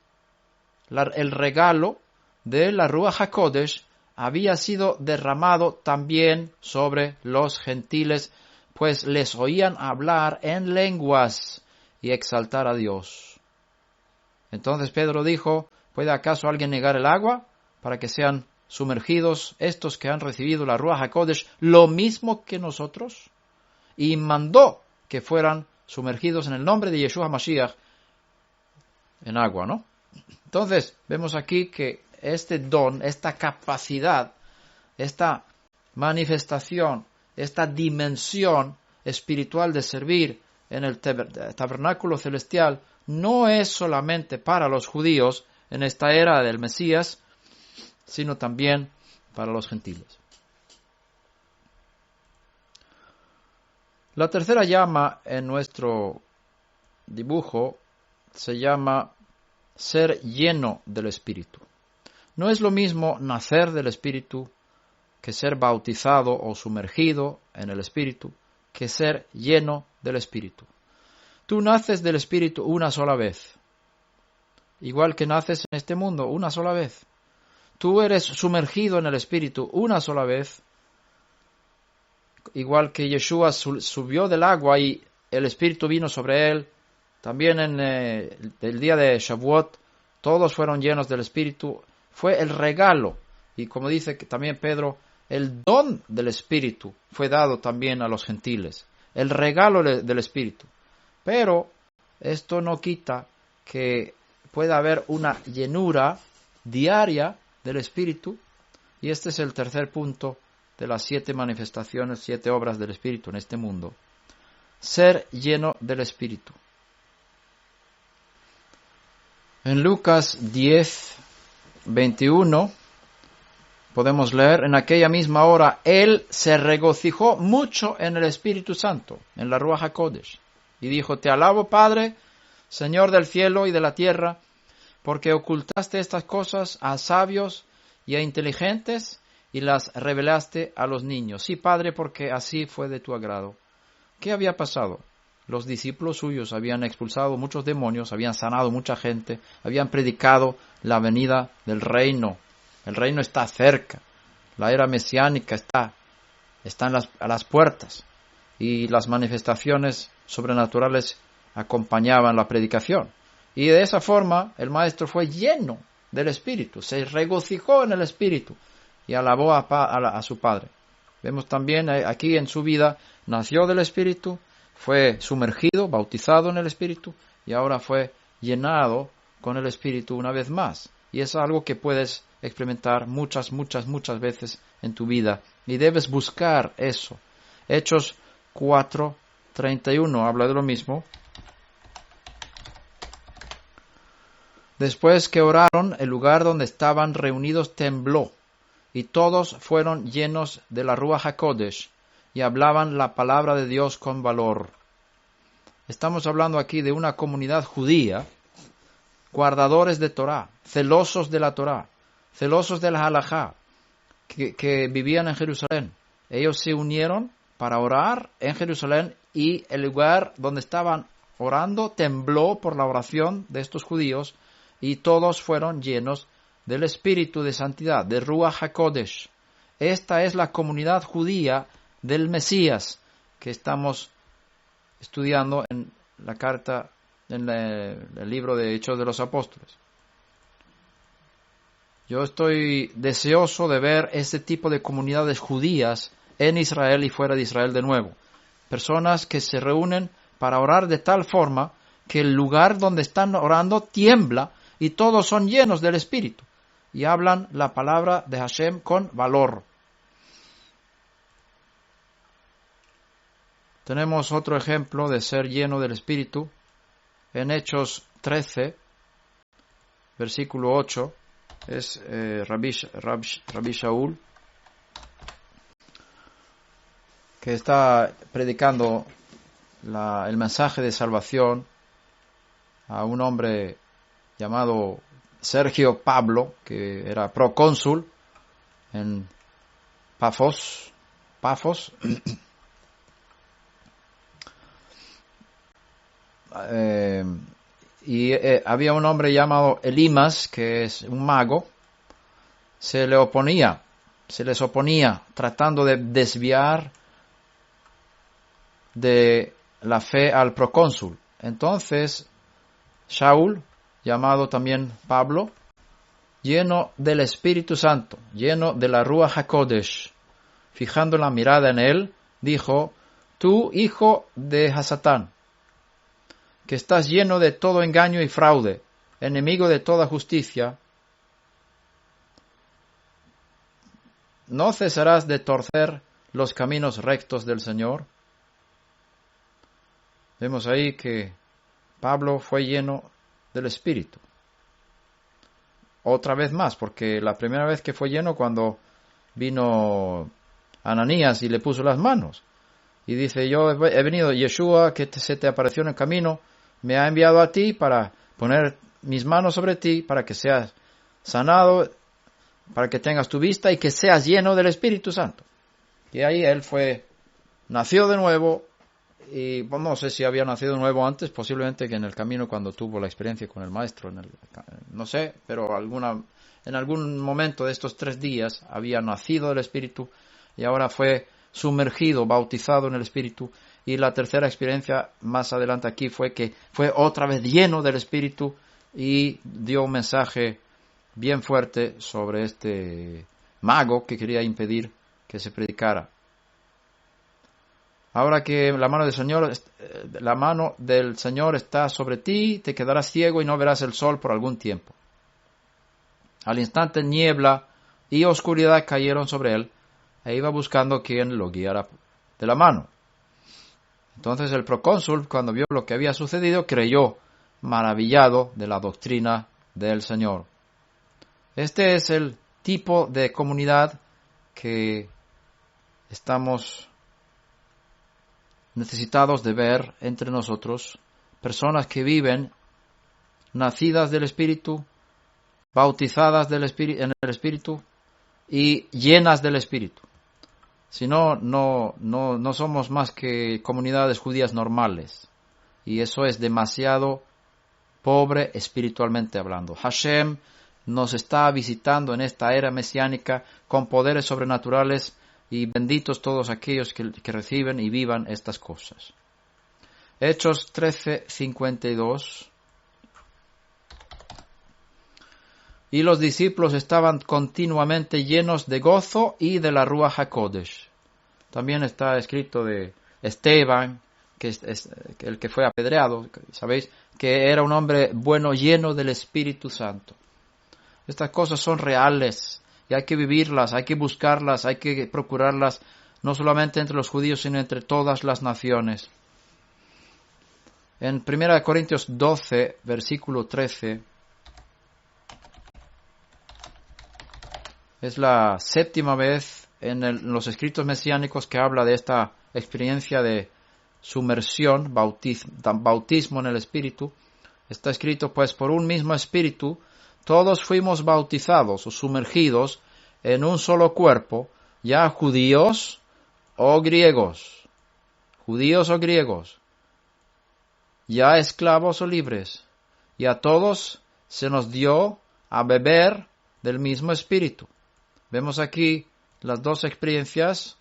el regalo de la Ruach HaKodesh había sido derramado también sobre los gentiles, pues les oían hablar en lenguas y exaltar a Dios. Entonces Pedro dijo, ¿puede acaso alguien negar el agua para que sean sumergidos estos que han recibido la Ruach HaKodesh lo mismo que nosotros? Y mandó que fueran sumergidos en el nombre de Yeshua Mashiach en agua, ¿no? Entonces, vemos aquí que este don, esta capacidad, esta manifestación, esta dimensión espiritual de servir en el tabernáculo celestial no es solamente para los judíos en esta era del Mesías, sino también para los gentiles. La tercera llama en nuestro dibujo se llama ser lleno del Espíritu. No es lo mismo nacer del Espíritu que ser bautizado o sumergido en el Espíritu, que ser lleno del Espíritu. Tú naces del Espíritu una sola vez, igual que naces en este mundo una sola vez. Tú eres sumergido en el Espíritu una sola vez, igual que Yeshua subió del agua y el Espíritu vino sobre él. También en el día de Shavuot, todos fueron llenos del Espíritu. Fue el regalo, y como dice también Pedro, el don del Espíritu fue dado también a los gentiles. El regalo del Espíritu. Pero esto no quita que pueda haber una llenura diaria del Espíritu, y este es el tercer punto de las 7 manifestaciones, 7 obras del Espíritu en este mundo. Ser lleno del Espíritu. En Lucas 10:21 podemos leer, en aquella misma hora, él se regocijó mucho en el Espíritu Santo, en la Ruach HaKodesh, y dijo, te alabo, Padre, Señor del cielo y de la tierra, porque ocultaste estas cosas a sabios y a inteligentes y las revelaste a los niños. Sí, Padre, porque así fue de tu agrado. ¿Qué había pasado? Los discípulos suyos habían expulsado muchos demonios, habían sanado mucha gente, habían predicado la venida del reino. El reino está cerca, la era mesiánica está a las puertas, y las manifestaciones sobrenaturales acompañaban la predicación. Y de esa forma el maestro fue lleno del Espíritu, se regocijó en el Espíritu y alabó a su Padre. Vemos también aquí en su vida, nació del Espíritu, fue sumergido, bautizado en el Espíritu, y ahora fue llenado con el Espíritu una vez más. Y es algo que puedes experimentar muchas veces en tu vida, y debes buscar eso. Hechos 4:31 habla de lo mismo. Después que oraron, el lugar donde estaban reunidos tembló, y todos fueron llenos de la Ruach HaKodesh, y hablaban la palabra de Dios con valor. Estamos hablando aquí de una comunidad judía, guardadores de Torah, celosos de la Torah, celosos de la halajá, que vivían en Jerusalén. Ellos se unieron para orar en Jerusalén, y el lugar donde estaban orando, tembló por la oración de estos judíos y todos fueron llenos del Espíritu de Santidad, de Ruach HaKodesh. Esta es la comunidad judía del Mesías que estamos estudiando en la carta, en el libro de Hechos de los Apóstoles. Yo estoy deseoso de ver este tipo de comunidades judías en Israel y fuera de Israel de nuevo. Personas que se reúnen para orar de tal forma que el lugar donde están orando tiembla y todos son llenos del Espíritu y hablan la palabra de Hashem con valor. Tenemos otro ejemplo de ser lleno del Espíritu en Hechos 13, versículo 8. Es Rabbi Shaul, que está predicando el mensaje de salvación a un hombre llamado Sergio Pablo, que era procónsul en Pafos. Había un hombre llamado Elimas, que es un mago, se les oponía, tratando de desviar de la fe al procónsul. Entonces, Shaul, llamado también Pablo, lleno del Espíritu Santo, lleno de la Ruach HaKodesh, fijando la mirada en él, dijo: tú, hijo de Hasatán, que estás lleno de todo engaño y fraude, enemigo de toda justicia, ¿no cesarás de torcer los caminos rectos del Señor? Vemos ahí que Pablo fue lleno del Espíritu. Otra vez más, porque la primera vez que fue lleno cuando vino Ananías y le puso las manos. Y dice: yo he venido, Yeshua, que se te apareció en el camino, me ha enviado a ti para poner mis manos sobre ti, para que seas sanado, para que tengas tu vista y que seas lleno del Espíritu Santo. Y ahí él nació de nuevo, y no sé si había nacido de nuevo antes, posiblemente que en el camino cuando tuvo la experiencia con el maestro, no sé, pero en algún momento de estos 3 días había nacido del Espíritu y ahora fue sumergido, bautizado en el Espíritu. Y la tercera experiencia más adelante aquí fue que fue otra vez lleno del Espíritu y dio un mensaje bien fuerte sobre este mago que quería impedir que se predicara. Ahora que la mano del Señor está sobre ti, te quedarás ciego y no verás el sol por algún tiempo. Al instante niebla y oscuridad cayeron sobre él, e iba buscando quien lo guiara de la mano. Entonces el procónsul, cuando vio lo que había sucedido, creyó, maravillado de la doctrina del Señor. Este es el tipo de comunidad que estamos necesitados de ver entre nosotros, personas que viven nacidas del Espíritu, bautizadas en el Espíritu y llenas del Espíritu. Si no, no somos más que comunidades judías normales. Y eso es demasiado pobre espiritualmente hablando. Hashem nos está visitando en esta era mesiánica con poderes sobrenaturales, y benditos todos aquellos que reciben y vivan estas cosas. Hechos 13:52. Y los discípulos estaban continuamente llenos de gozo y de la Ruach HaKodesh. También está escrito de Esteban, que es el que fue apedreado, sabéis, que era un hombre bueno, lleno del Espíritu Santo. Estas cosas son reales y hay que vivirlas, hay que buscarlas, hay que procurarlas, no solamente entre los judíos, sino entre todas las naciones. En 1 Corintios 12, versículo 13, es la 7ª vez en los escritos mesiánicos que habla de esta experiencia de sumersión, bautismo en el Espíritu. Está escrito: pues por un mismo Espíritu todos fuimos bautizados o sumergidos en un solo cuerpo, ya judíos o griegos, ya esclavos o libres, y a todos se nos dio a beber del mismo Espíritu. Vemos aquí las dos experiencias.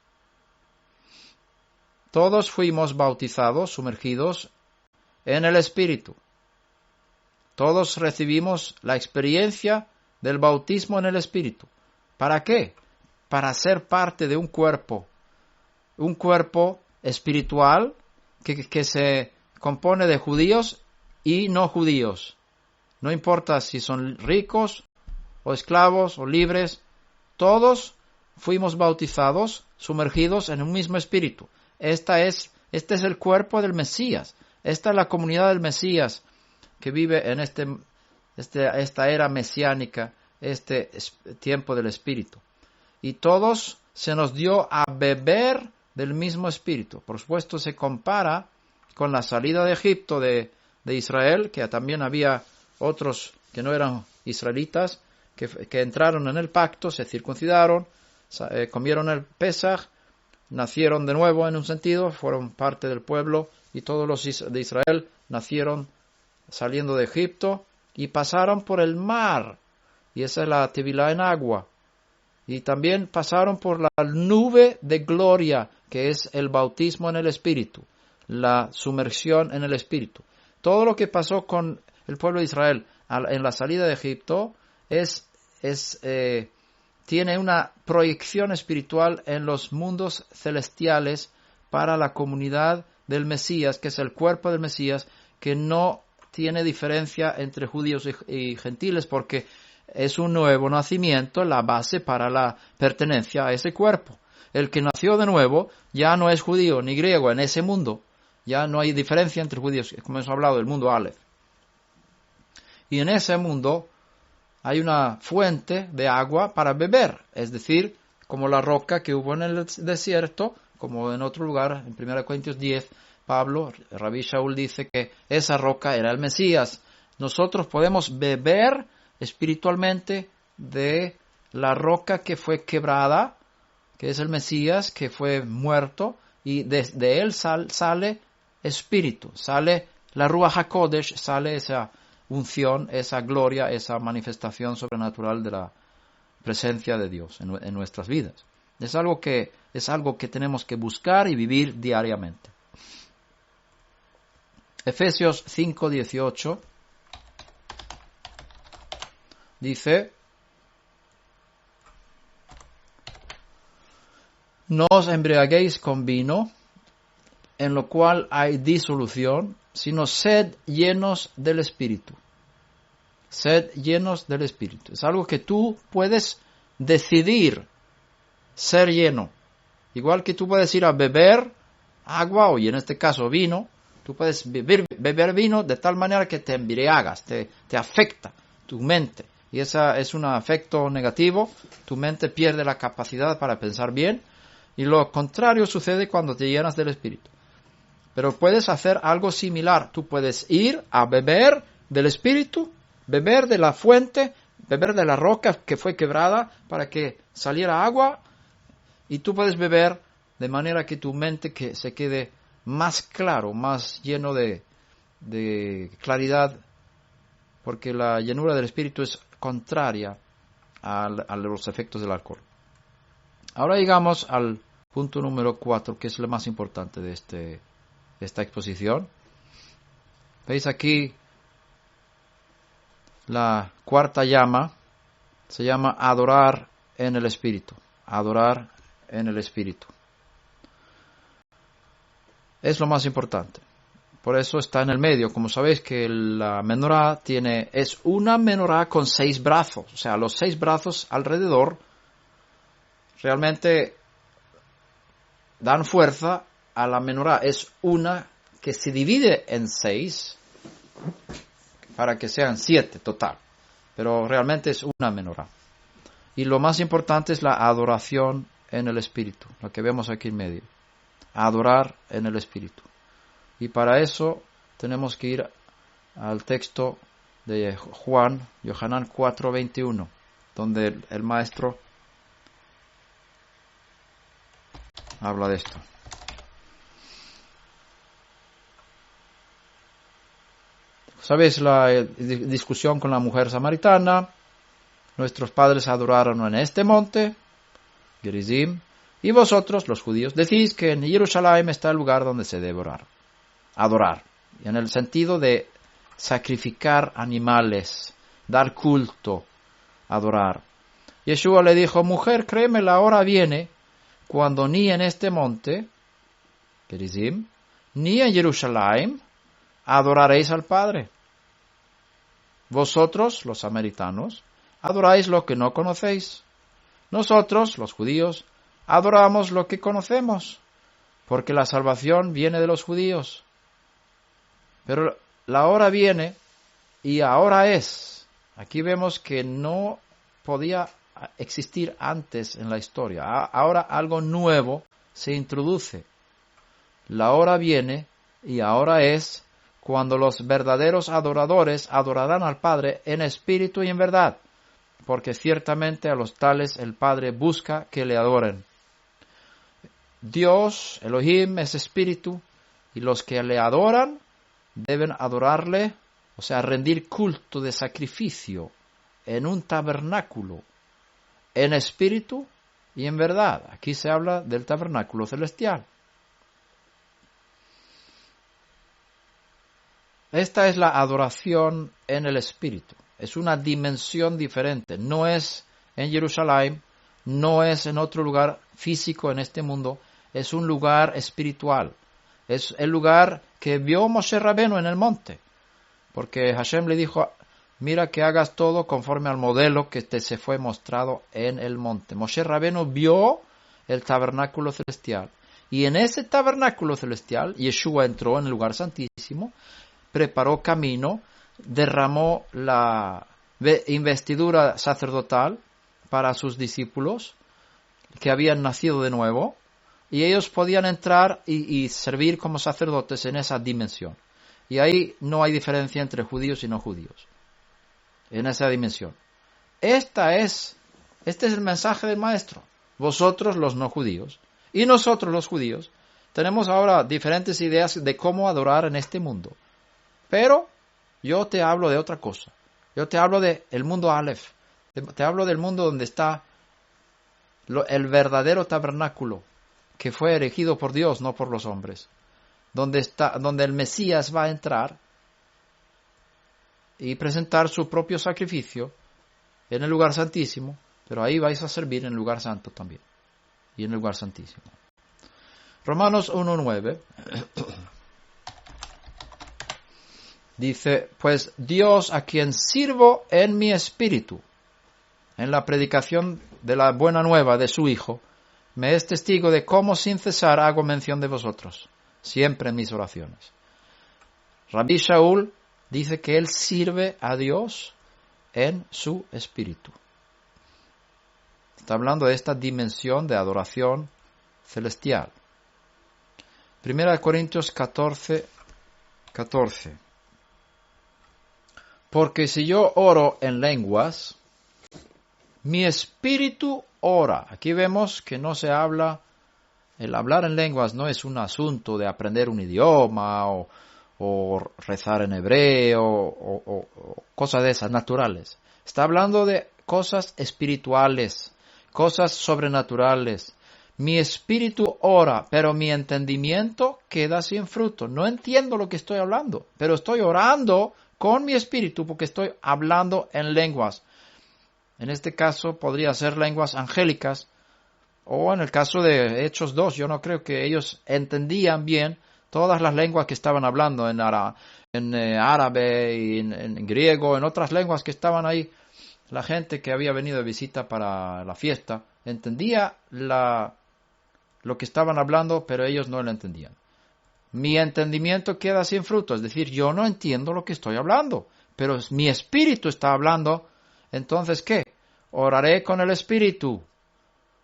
Todos fuimos bautizados, sumergidos en el Espíritu. Todos recibimos la experiencia del bautismo en el Espíritu. ¿Para qué? Para ser parte de un cuerpo espiritual que se compone de judíos y no judíos. No importa si son ricos o esclavos o libres, todos fuimos bautizados, sumergidos en un mismo espíritu. Este es el cuerpo del Mesías. Esta es la comunidad del Mesías que vive en esta era mesiánica, este tiempo del Espíritu. Y todos se nos dio a beber del mismo Espíritu. Por supuesto, se compara con la salida de Egipto de Israel, que también había otros que no eran israelitas, que entraron en el pacto, se circuncidaron, comieron el Pesaj, nacieron de nuevo en un sentido, fueron parte del pueblo, y todos los de Israel nacieron saliendo de Egipto y pasaron por el mar, y esa es la Tevilá en agua, y también pasaron por la nube de gloria, que es el bautismo en el Espíritu, la sumersión en el Espíritu. Todo lo que pasó con el pueblo de Israel en la salida de Egipto tiene una proyección espiritual en los mundos celestiales para la comunidad del Mesías, que es el cuerpo del Mesías, que no tiene diferencia entre judíos y gentiles, porque es un nuevo nacimiento, la base para la pertenencia a ese cuerpo. El que nació de nuevo ya no es judío ni griego en ese mundo. Ya no hay diferencia entre judíos, como hemos hablado del mundo Aleph. Y en ese mundo hay una fuente de agua para beber, es decir, como la roca que hubo en el desierto, como en otro lugar, en 1 Corintios 10, Rabbi Shaul dice que esa roca era el Mesías. Nosotros podemos beber espiritualmente de la roca que fue quebrada, que es el Mesías, que fue muerto, y de él sale espíritu, sale la Ruach HaKodesh, sale esa unción, esa gloria, esa manifestación sobrenatural de la presencia de Dios en nuestras vidas. Es algo que tenemos que buscar y vivir diariamente. Efesios 5:18 dice: no os embriaguéis con vino, en lo cual hay disolución, sino sed llenos del Espíritu. Sed llenos del Espíritu. Es algo que tú puedes decidir ser lleno. Igual que tú puedes ir a beber agua, o y en este caso vino, tú puedes beber vino de tal manera que te embriagas, te afecta tu mente. Y ese es un afecto negativo, tu mente pierde la capacidad para pensar bien, y lo contrario sucede cuando te llenas del Espíritu. Pero puedes hacer algo similar. Tú puedes ir a beber del Espíritu, beber de la fuente, beber de la roca que fue quebrada para que saliera agua, y tú puedes beber de manera que tu mente se quede más claro, más lleno de claridad, porque la llenura del Espíritu es contraria a los efectos del alcohol. Ahora llegamos al punto número 4, que es lo más importante de esta exposición. Veis aquí la cuarta llama, se llama adorar en el Espíritu. Adorar en el Espíritu. Es lo más importante. Por eso está en el medio. Como sabéis que la menorá es una menorá con 6 brazos. O sea, los 6 brazos alrededor realmente dan fuerza a la menorá. Es una que se divide en 6 para que sean 7 total. Pero realmente es una menorá. Y lo más importante es la adoración en el Espíritu, lo que vemos aquí en medio. Adorar en el Espíritu. Y para eso tenemos que ir al texto de Yohanan 4:21, donde el maestro habla de esto. ¿Sabéis la discusión con la mujer samaritana? Nuestros padres adoraron en este monte, Gerizim, y vosotros, los judíos, decís que en Jerusalén está el lugar donde se debe adorar, en el sentido de sacrificar animales, dar culto, adorar. Yeshua le dijo, mujer, créeme, la hora viene cuando ni en este monte, Gerizim, ni en Jerusalén adoraréis al Padre. Vosotros, los samaritanos, adoráis lo que no conocéis. Nosotros, los judíos, adoramos lo que conocemos, porque la salvación viene de los judíos. Pero la hora viene y ahora es. Aquí vemos que no podía existir antes en la historia. Ahora algo nuevo se introduce. La hora viene y ahora es cuando los verdaderos adoradores adorarán al Padre en espíritu y en verdad, porque ciertamente a los tales el Padre busca que le adoren. Dios, Elohim, es espíritu, y los que le adoran deben adorarle, o sea, rendir culto de sacrificio en un tabernáculo, en espíritu y en verdad. Aquí se habla del tabernáculo celestial. Esta es la adoración en el espíritu. Es una dimensión diferente. No es en Jerusalén, no es en otro lugar físico en este mundo. Es un lugar espiritual. Es el lugar que vio Moshe Rabenu en el monte. Porque Hashem le dijo, mira que hagas todo conforme al modelo que te se fue mostrado en el monte. Moshe Rabenu vio el tabernáculo celestial. Y en ese tabernáculo celestial, Yeshua entró en el lugar santísimo, preparó camino, derramó la investidura sacerdotal para sus discípulos que habían nacido de nuevo, y ellos podían entrar y servir como sacerdotes en esa dimensión. Y ahí no hay diferencia entre judíos y no judíos, en esa dimensión. Este es el mensaje del Maestro. Vosotros los no judíos y nosotros los judíos tenemos ahora diferentes ideas de cómo adorar en este mundo. Pero yo te hablo de otra cosa. Yo te hablo del mundo Aleph. Te hablo del mundo donde está el verdadero tabernáculo que fue erigido por Dios, no por los hombres. Donde el Mesías va a entrar y presentar su propio sacrificio en el lugar santísimo, pero ahí vais a servir en el lugar santo también y en el lugar santísimo. Romanos 1:9 dice, pues Dios a quien sirvo en mi espíritu, en la predicación de la buena nueva de su Hijo, me es testigo de cómo sin cesar hago mención de vosotros, siempre en mis oraciones. Rabbi Shaul dice que él sirve a Dios en su espíritu. Está hablando de esta dimensión de adoración celestial. 1 Corintios 14:14. Porque si yo oro en lenguas, mi espíritu ora. Aquí vemos que no se habla, el hablar en lenguas no es un asunto de aprender un idioma o rezar en hebreo o cosas de esas naturales. Está hablando de cosas espirituales, cosas sobrenaturales. Mi espíritu ora, pero mi entendimiento queda sin fruto. No entiendo lo que estoy hablando, pero estoy orando con mi espíritu porque estoy hablando en lenguas. En este caso podría ser lenguas angélicas, o en el caso de Hechos 2, yo no creo que ellos entendían bien todas las lenguas que estaban hablando en árabe y en griego, en otras lenguas que estaban ahí. La gente que había venido de visita para la fiesta entendía lo que estaban hablando, pero ellos no lo entendían. Mi entendimiento queda sin fruto, es decir, yo no entiendo lo que estoy hablando, pero mi espíritu está hablando. Entonces, ¿qué? Oraré con el espíritu,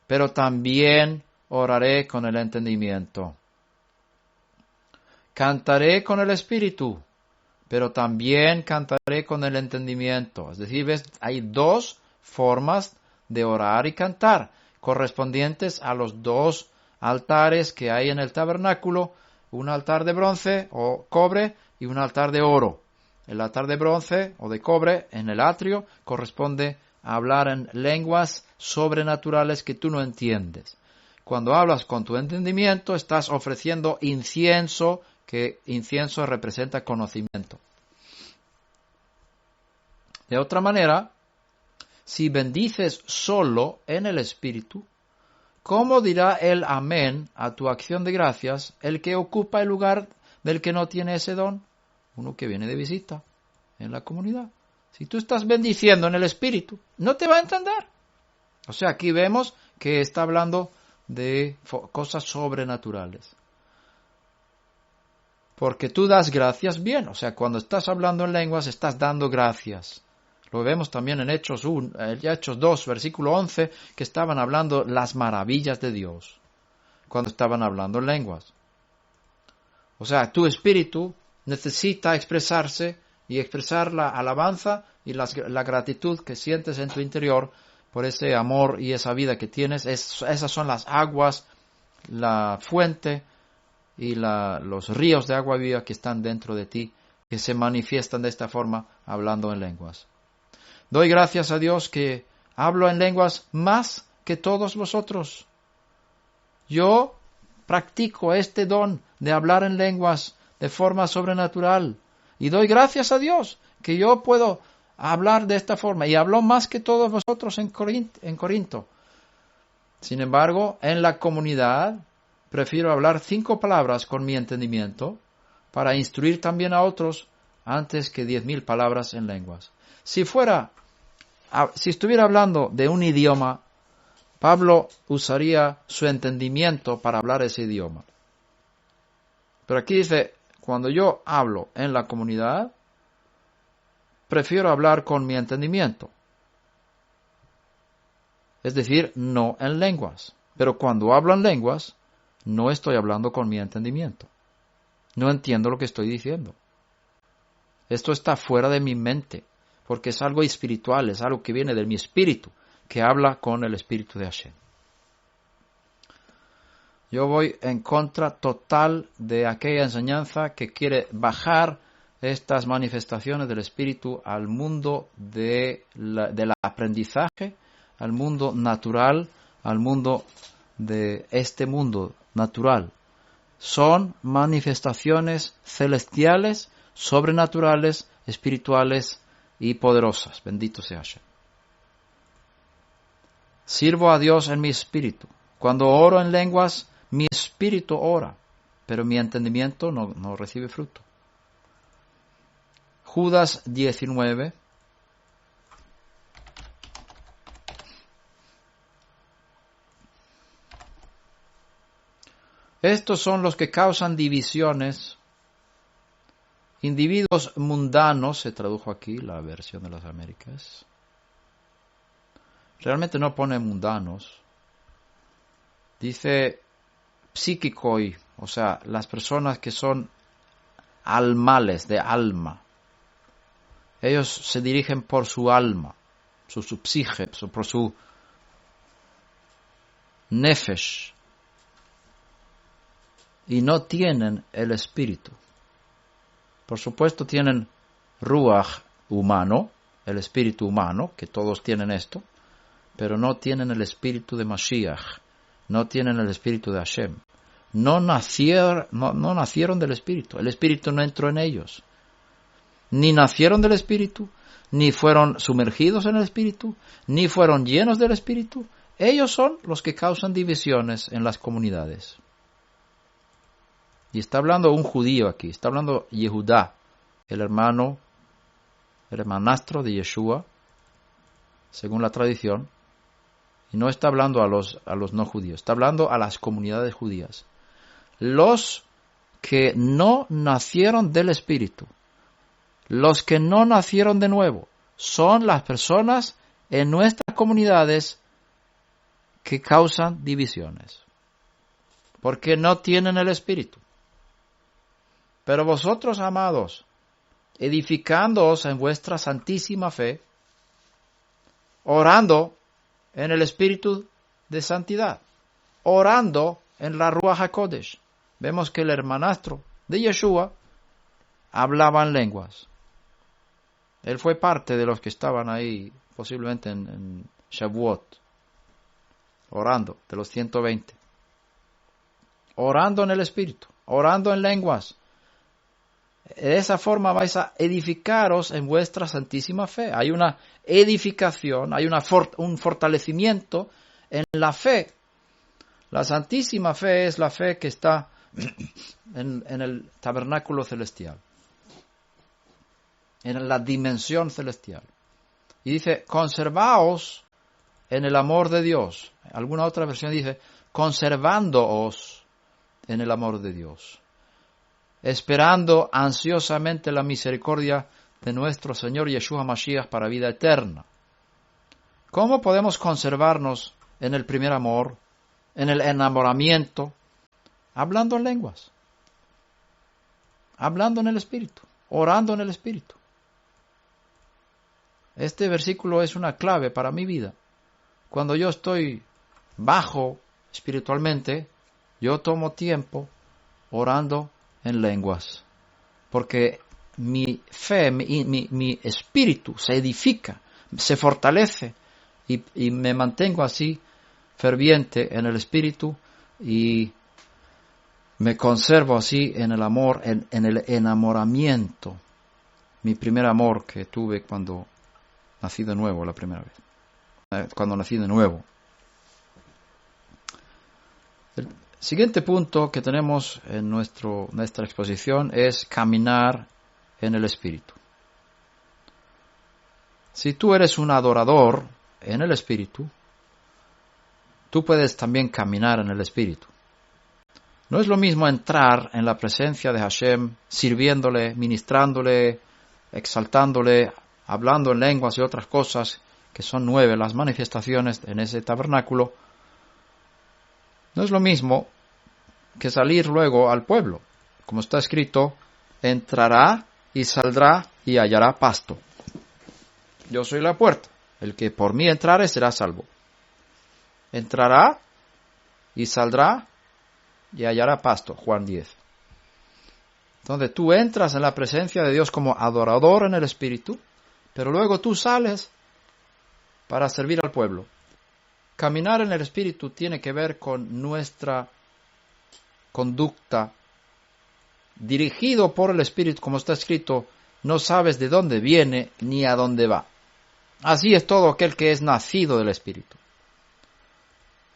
pero también oraré con el entendimiento. Cantaré con el espíritu, pero también cantaré con el entendimiento. Es decir, ¿ves? Hay dos formas de orar y cantar, correspondientes a los dos altares que hay en el tabernáculo, un altar de bronce o cobre y un altar de oro. El altar de bronce o de cobre en el atrio corresponde a hablar en lenguas sobrenaturales que tú no entiendes. Cuando hablas con tu entendimiento, estás ofreciendo incienso, que incienso representa conocimiento. De otra manera, si bendices solo en el Espíritu, ¿cómo dirá el amén a tu acción de gracias el que ocupa el lugar del que no tiene ese don? Uno que viene de visita en la comunidad. Si tú estás bendiciendo en el Espíritu, no te va a entender. O sea, aquí vemos que está hablando de cosas sobrenaturales. Porque tú das gracias bien. O sea, cuando estás hablando en lenguas, estás dando gracias. Lo vemos también en Hechos 2, versículo 11, que estaban hablando las maravillas de Dios cuando estaban hablando en lenguas. O sea, tu espíritu necesita expresarse y expresar la alabanza y la gratitud que sientes en tu interior por ese amor y esa vida que tienes. Esas son las aguas, la fuente y los ríos de agua viva que están dentro de ti, que se manifiestan de esta forma hablando en lenguas. Doy gracias a Dios que hablo en lenguas más que todos vosotros. Yo practico este don de hablar en lenguas de forma sobrenatural. Y doy gracias a Dios que yo puedo hablar de esta forma. Y hablo más que todos vosotros en Corinto. Sin embargo, en la comunidad prefiero hablar 5 palabras con mi entendimiento para instruir también a otros antes que 10,000 palabras en lenguas. Si estuviera hablando de un idioma, Pablo usaría su entendimiento para hablar ese idioma. Pero aquí dice, cuando yo hablo en la comunidad, prefiero hablar con mi entendimiento. Es decir, no en lenguas. Pero cuando hablo en lenguas, no estoy hablando con mi entendimiento. No entiendo lo que estoy diciendo. Esto está fuera de mi mente, porque es algo espiritual, es algo que viene de mi espíritu, que habla con el espíritu de Hashem. Yo voy en contra total de aquella enseñanza que quiere bajar estas manifestaciones del espíritu al mundo del aprendizaje, al mundo natural, al mundo de este mundo natural. Son manifestaciones celestiales, sobrenaturales, espirituales y poderosas. Bendito sea Hashem. Sirvo a Dios en mi espíritu. Cuando oro en lenguas, mi espíritu ora, pero mi entendimiento no recibe fruto. Judas 19. Estos son los que causan divisiones. Individuos mundanos, se tradujo aquí la versión de las Américas. Realmente no pone mundanos. Dice psíquicoi, o sea, las personas que son almales, de alma. Ellos se dirigen por su alma, su psique, por su nefesh. Y no tienen el espíritu. Por supuesto tienen ruach humano, el espíritu humano, que todos tienen esto, pero no tienen el espíritu de Mashiach, no tienen el espíritu de Hashem. No nacieron del espíritu, el espíritu no entró en ellos. Ni nacieron del espíritu, ni fueron sumergidos en el espíritu, ni fueron llenos del espíritu. Ellos son los que causan divisiones en las comunidades. Y está hablando un judío aquí, está hablando Yehudá, el hermanastro de Yeshua, según la tradición, y no está hablando a los no judíos, está hablando a las comunidades judías. Los que no nacieron del Espíritu, los que no nacieron de nuevo, son las personas en nuestras comunidades que causan divisiones, porque no tienen el Espíritu. Pero vosotros, amados, edificándoos en vuestra santísima fe, orando en el Espíritu de santidad, orando en la Ruach HaKodesh. Vemos que el hermanastro de Yeshua hablaba en lenguas. Él fue parte de los que estaban ahí, posiblemente en Shavuot, orando, de los 120. Orando en el Espíritu, orando en lenguas. De esa forma vais a edificaros en vuestra santísima fe. Hay una edificación, hay un fortalecimiento en la fe. La santísima fe es la fe que está en el tabernáculo celestial, en la dimensión celestial. Y dice, conservaos en el amor de Dios. Alguna otra versión dice, conservándoos en el amor de Dios, esperando ansiosamente la misericordia de nuestro Señor Yeshua Mashiach para vida eterna. ¿Cómo podemos conservarnos en el primer amor, en el enamoramiento? Hablando en lenguas, hablando en el Espíritu, orando en el Espíritu. Este versículo es una clave para mi vida. Cuando yo estoy bajo espiritualmente, yo tomo tiempo orando en lenguas, porque mi fe, mi espíritu se edifica, se fortalece y me mantengo así ferviente en el espíritu y me conservo así en el amor, en el enamoramiento, mi primer amor que tuve cuando nací de nuevo la primera vez, cuando nací de nuevo. El siguiente punto que tenemos en nuestra exposición es caminar en el Espíritu. Si tú eres un adorador en el Espíritu, tú puedes también caminar en el Espíritu. No es lo mismo entrar en la presencia de Hashem, sirviéndole, ministrándole, exaltándole, hablando en lenguas y otras cosas, que son 9 las manifestaciones en ese tabernáculo. No es lo mismo que salir luego al pueblo. Como está escrito, entrará y saldrá y hallará pasto. Yo soy la puerta. El que por mí entrare será salvo. Entrará y saldrá y hallará pasto. Juan 10. Entonces tú entras en la presencia de Dios como adorador en el Espíritu, pero luego tú sales para servir al pueblo. Caminar en el Espíritu tiene que ver con nuestra conducta, dirigido por el Espíritu, como está escrito, no sabes de dónde viene ni a dónde va. Así es todo aquel que es nacido del Espíritu.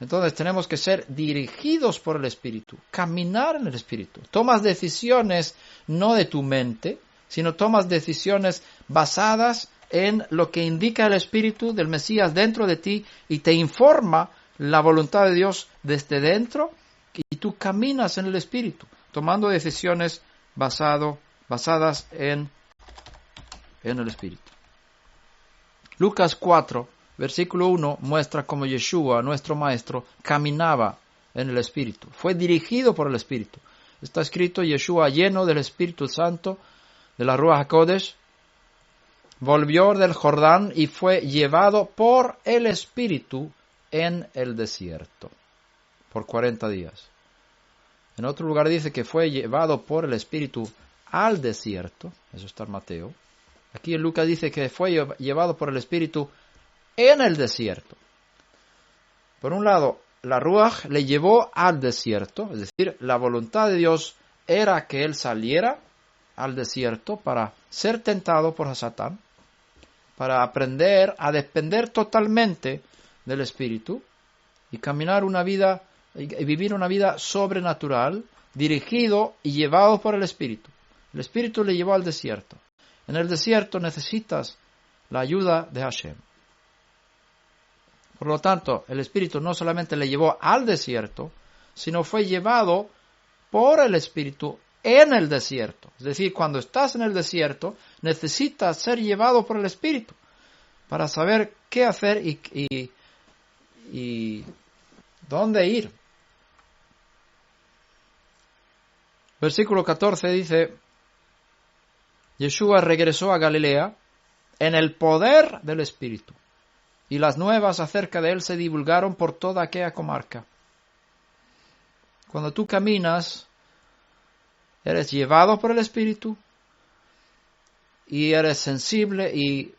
Entonces tenemos que ser dirigidos por el Espíritu, caminar en el Espíritu. Tomas decisiones no de tu mente, sino tomas decisiones basadas en lo que indica el Espíritu del Mesías dentro de ti y te informa la voluntad de Dios desde dentro y tú caminas en el Espíritu, tomando decisiones basadas en el Espíritu. Lucas 4, versículo 1, muestra cómo Yeshua, nuestro Maestro, caminaba en el Espíritu. Fue dirigido por el Espíritu. Está escrito, Yeshua, lleno del Espíritu Santo, de la Ruach HaKodesh, volvió del Jordán y fue llevado por el Espíritu en el desierto, por 40 días. En otro lugar dice que fue llevado por el Espíritu al desierto, eso está en Mateo. Aquí en Lucas dice que fue llevado por el Espíritu en el desierto. Por un lado, la Ruach le llevó al desierto, es decir, la voluntad de Dios era que él saliera al desierto para ser tentado por Satán, para aprender a depender totalmente del Espíritu y caminar una vida y vivir una vida sobrenatural, dirigido y llevado por el Espíritu. El Espíritu le llevó al desierto. En el desierto necesitas la ayuda de Hashem. Por lo tanto, el Espíritu no solamente le llevó al desierto, sino fue llevado por el Espíritu en el desierto. Es decir, cuando estás en el desierto, necesitas ser llevado por el Espíritu para saber qué hacer y dónde ir. Versículo 14 dice, Yeshua regresó a Galilea en el poder del Espíritu, y las nuevas acerca de él se divulgaron por toda aquella comarca. Cuando tú caminas, eres llevado por el Espíritu, y eres sensible y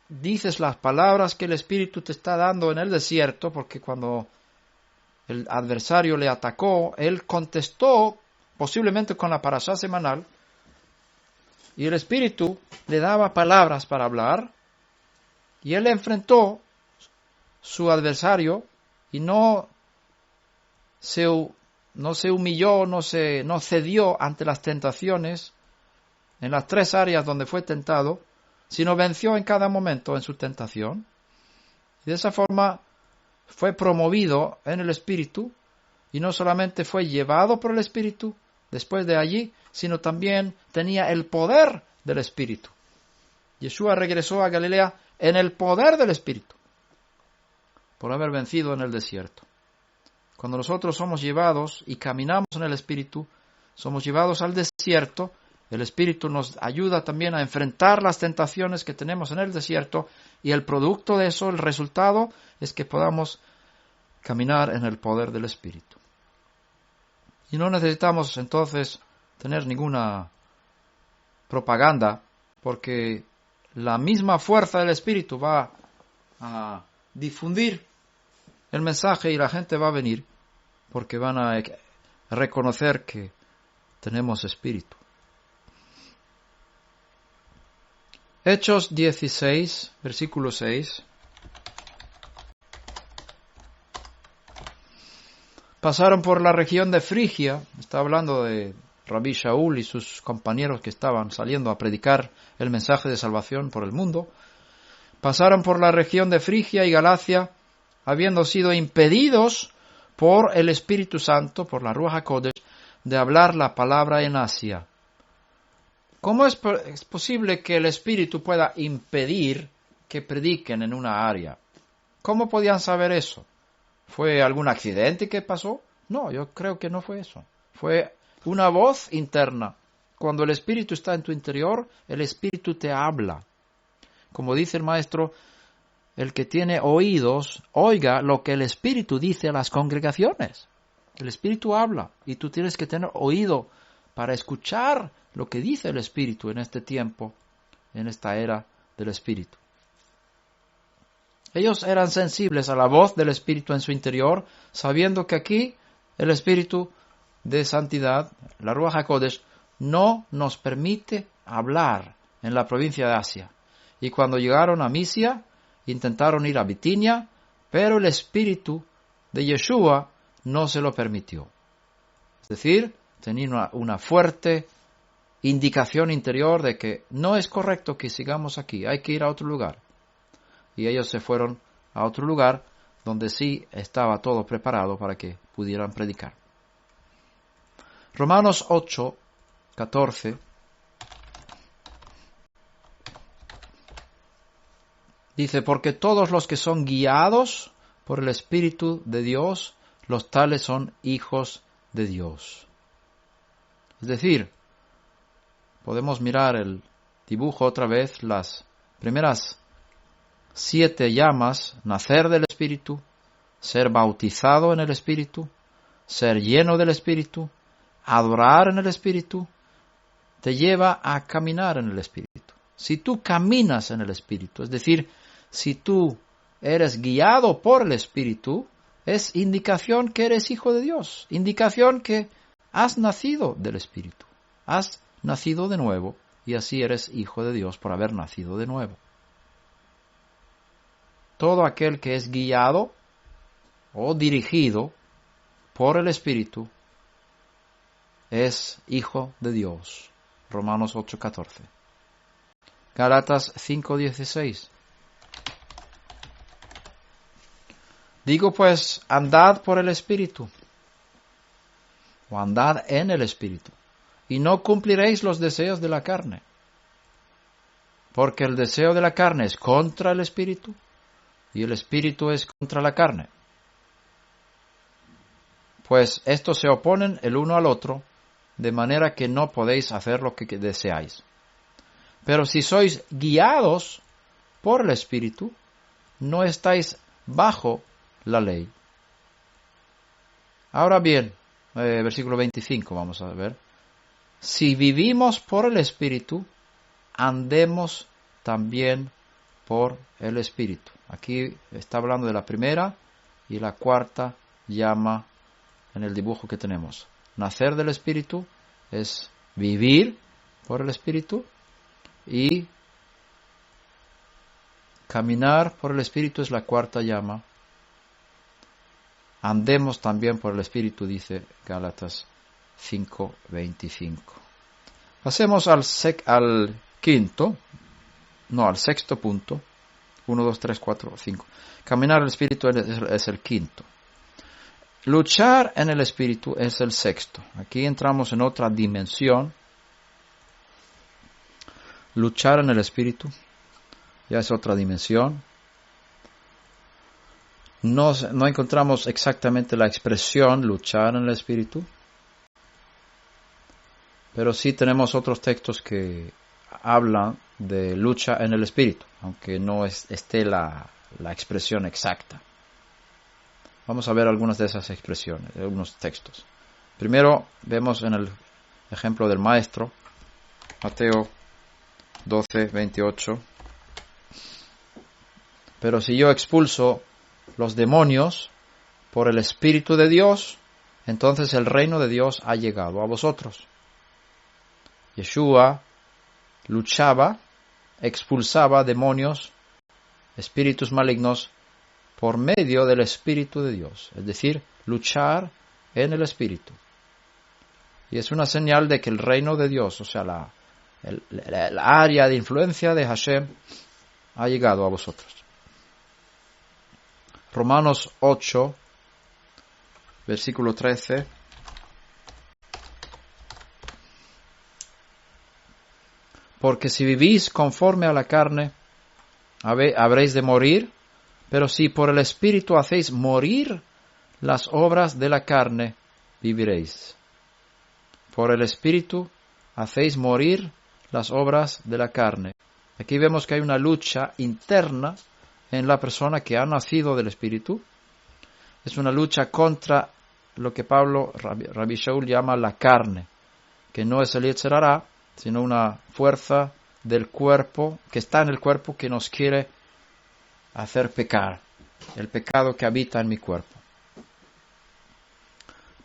dices las palabras que el Espíritu te está dando en el desierto, porque cuando el adversario le atacó, él contestó posiblemente con la parashá semanal, y el Espíritu le daba palabras para hablar, y él enfrentó su adversario y no se humilló, no cedió ante las tentaciones en las 3 áreas donde fue tentado, sino venció en cada momento en su tentación. Y de esa forma fue promovido en el Espíritu, y no solamente fue llevado por el Espíritu después de allí, sino también tenía el poder del Espíritu. Yeshua regresó a Galilea en el poder del Espíritu, por haber vencido en el desierto. Cuando nosotros somos llevados y caminamos en el Espíritu, somos llevados al desierto, el Espíritu nos ayuda también a enfrentar las tentaciones que tenemos en el desierto, y el producto de eso, el resultado, es que podamos caminar en el poder del Espíritu. Y no necesitamos entonces tener ninguna propaganda, porque la misma fuerza del Espíritu va a difundir el mensaje y la gente va a venir, porque van a reconocer que tenemos Espíritu. Hechos 16, versículo 6. Pasaron por la región de Frigia, está hablando de Rabí Shaul y sus compañeros que estaban saliendo a predicar el mensaje de salvación por el mundo. Pasaron por la región de Frigia y Galacia, habiendo sido impedidos por el Espíritu Santo, por la Ruach HaKodesh, de hablar la palabra en Asia. ¿Cómo es posible que el Espíritu pueda impedir que prediquen en una área? ¿Cómo podían saber eso? ¿Fue algún accidente que pasó? No, yo creo que no fue eso. Fue una voz interna. Cuando el Espíritu está en tu interior, el Espíritu te habla. Como dice el maestro, el que tiene oídos, oiga lo que el Espíritu dice a las congregaciones. El Espíritu habla y tú tienes que tener oído para escuchar lo que dice el Espíritu en este tiempo, en esta era del Espíritu. Ellos eran sensibles a la voz del Espíritu en su interior, sabiendo que aquí el Espíritu de santidad, la Ruach HaKodesh, no nos permite hablar en la provincia de Asia. Y cuando llegaron a Misia, intentaron ir a Bitinia, pero el Espíritu de Yeshua no se lo permitió. Es decir, tenía una fuerte indicación interior de que no es correcto que sigamos aquí, hay que ir a otro lugar. Y ellos se fueron a otro lugar donde sí estaba todo preparado para que pudieran predicar. Romanos 8, 14 dice, porque todos los que son guiados por el Espíritu de Dios, los tales son hijos de Dios. Es decir, podemos mirar el dibujo otra vez, las primeras 7 llamas: nacer del Espíritu, ser bautizado en el Espíritu, ser lleno del Espíritu, adorar en el Espíritu, te lleva a caminar en el Espíritu. Si tú caminas en el Espíritu, es decir, si tú eres guiado por el Espíritu, es indicación que eres hijo de Dios, indicación que has nacido del Espíritu, has nacido de nuevo, y así eres hijo de Dios por haber nacido de nuevo. Todo aquel que es guiado o dirigido por el Espíritu es hijo de Dios. Romanos 8:14. Gálatas 5:16. Digo pues, andad por el Espíritu, o andad en el Espíritu, y no cumpliréis los deseos de la carne. Porque el deseo de la carne es contra el Espíritu, y el Espíritu es contra la carne. Pues estos se oponen el uno al otro, de manera que no podéis hacer lo que deseáis. Pero si sois guiados por el Espíritu, no estáis bajo la ley. Ahora bien, versículo 25 vamos a ver. Si vivimos por el Espíritu, andemos también por el Espíritu. Aquí está hablando de la primera y la cuarta llama en el dibujo que tenemos. Nacer del Espíritu es vivir por el Espíritu, y caminar por el Espíritu es la cuarta llama. Andemos también por el Espíritu, dice Gálatas 5:25. Pasemos al sexto punto. 1, 2, 3, 4, 5. Caminar en el Espíritu es el quinto. Luchar en el Espíritu es el sexto. Aquí entramos en otra dimensión. Luchar en el Espíritu ya es otra dimensión. No encontramos exactamente la expresión luchar en el Espíritu, pero sí tenemos otros textos que hablan de lucha en el Espíritu, aunque no esté la expresión exacta. Vamos a ver algunas de esas expresiones, algunos textos. Primero vemos en el ejemplo del Maestro, Mateo 12:28. Pero si yo expulso los demonios por el Espíritu de Dios, entonces el reino de Dios ha llegado a vosotros. Yeshua luchaba, expulsaba demonios, espíritus malignos, por medio del Espíritu de Dios. Es decir, luchar en el Espíritu. Y es una señal de que el reino de Dios, o sea, el área de influencia de Hashem, ha llegado a vosotros. Romanos 8, versículo 13. Porque si vivís conforme a la carne, habréis de morir, pero si por el Espíritu hacéis morir las obras de la carne, viviréis. Por el Espíritu hacéis morir las obras de la carne. Aquí vemos que hay una lucha interna en la persona que ha nacido del Espíritu. Es una lucha contra lo que Rabbi Shaul llama la carne, que no es el Yetzer Hara, sino una fuerza del cuerpo, que está en el cuerpo, que nos quiere hacer pecar, el pecado que habita en mi cuerpo.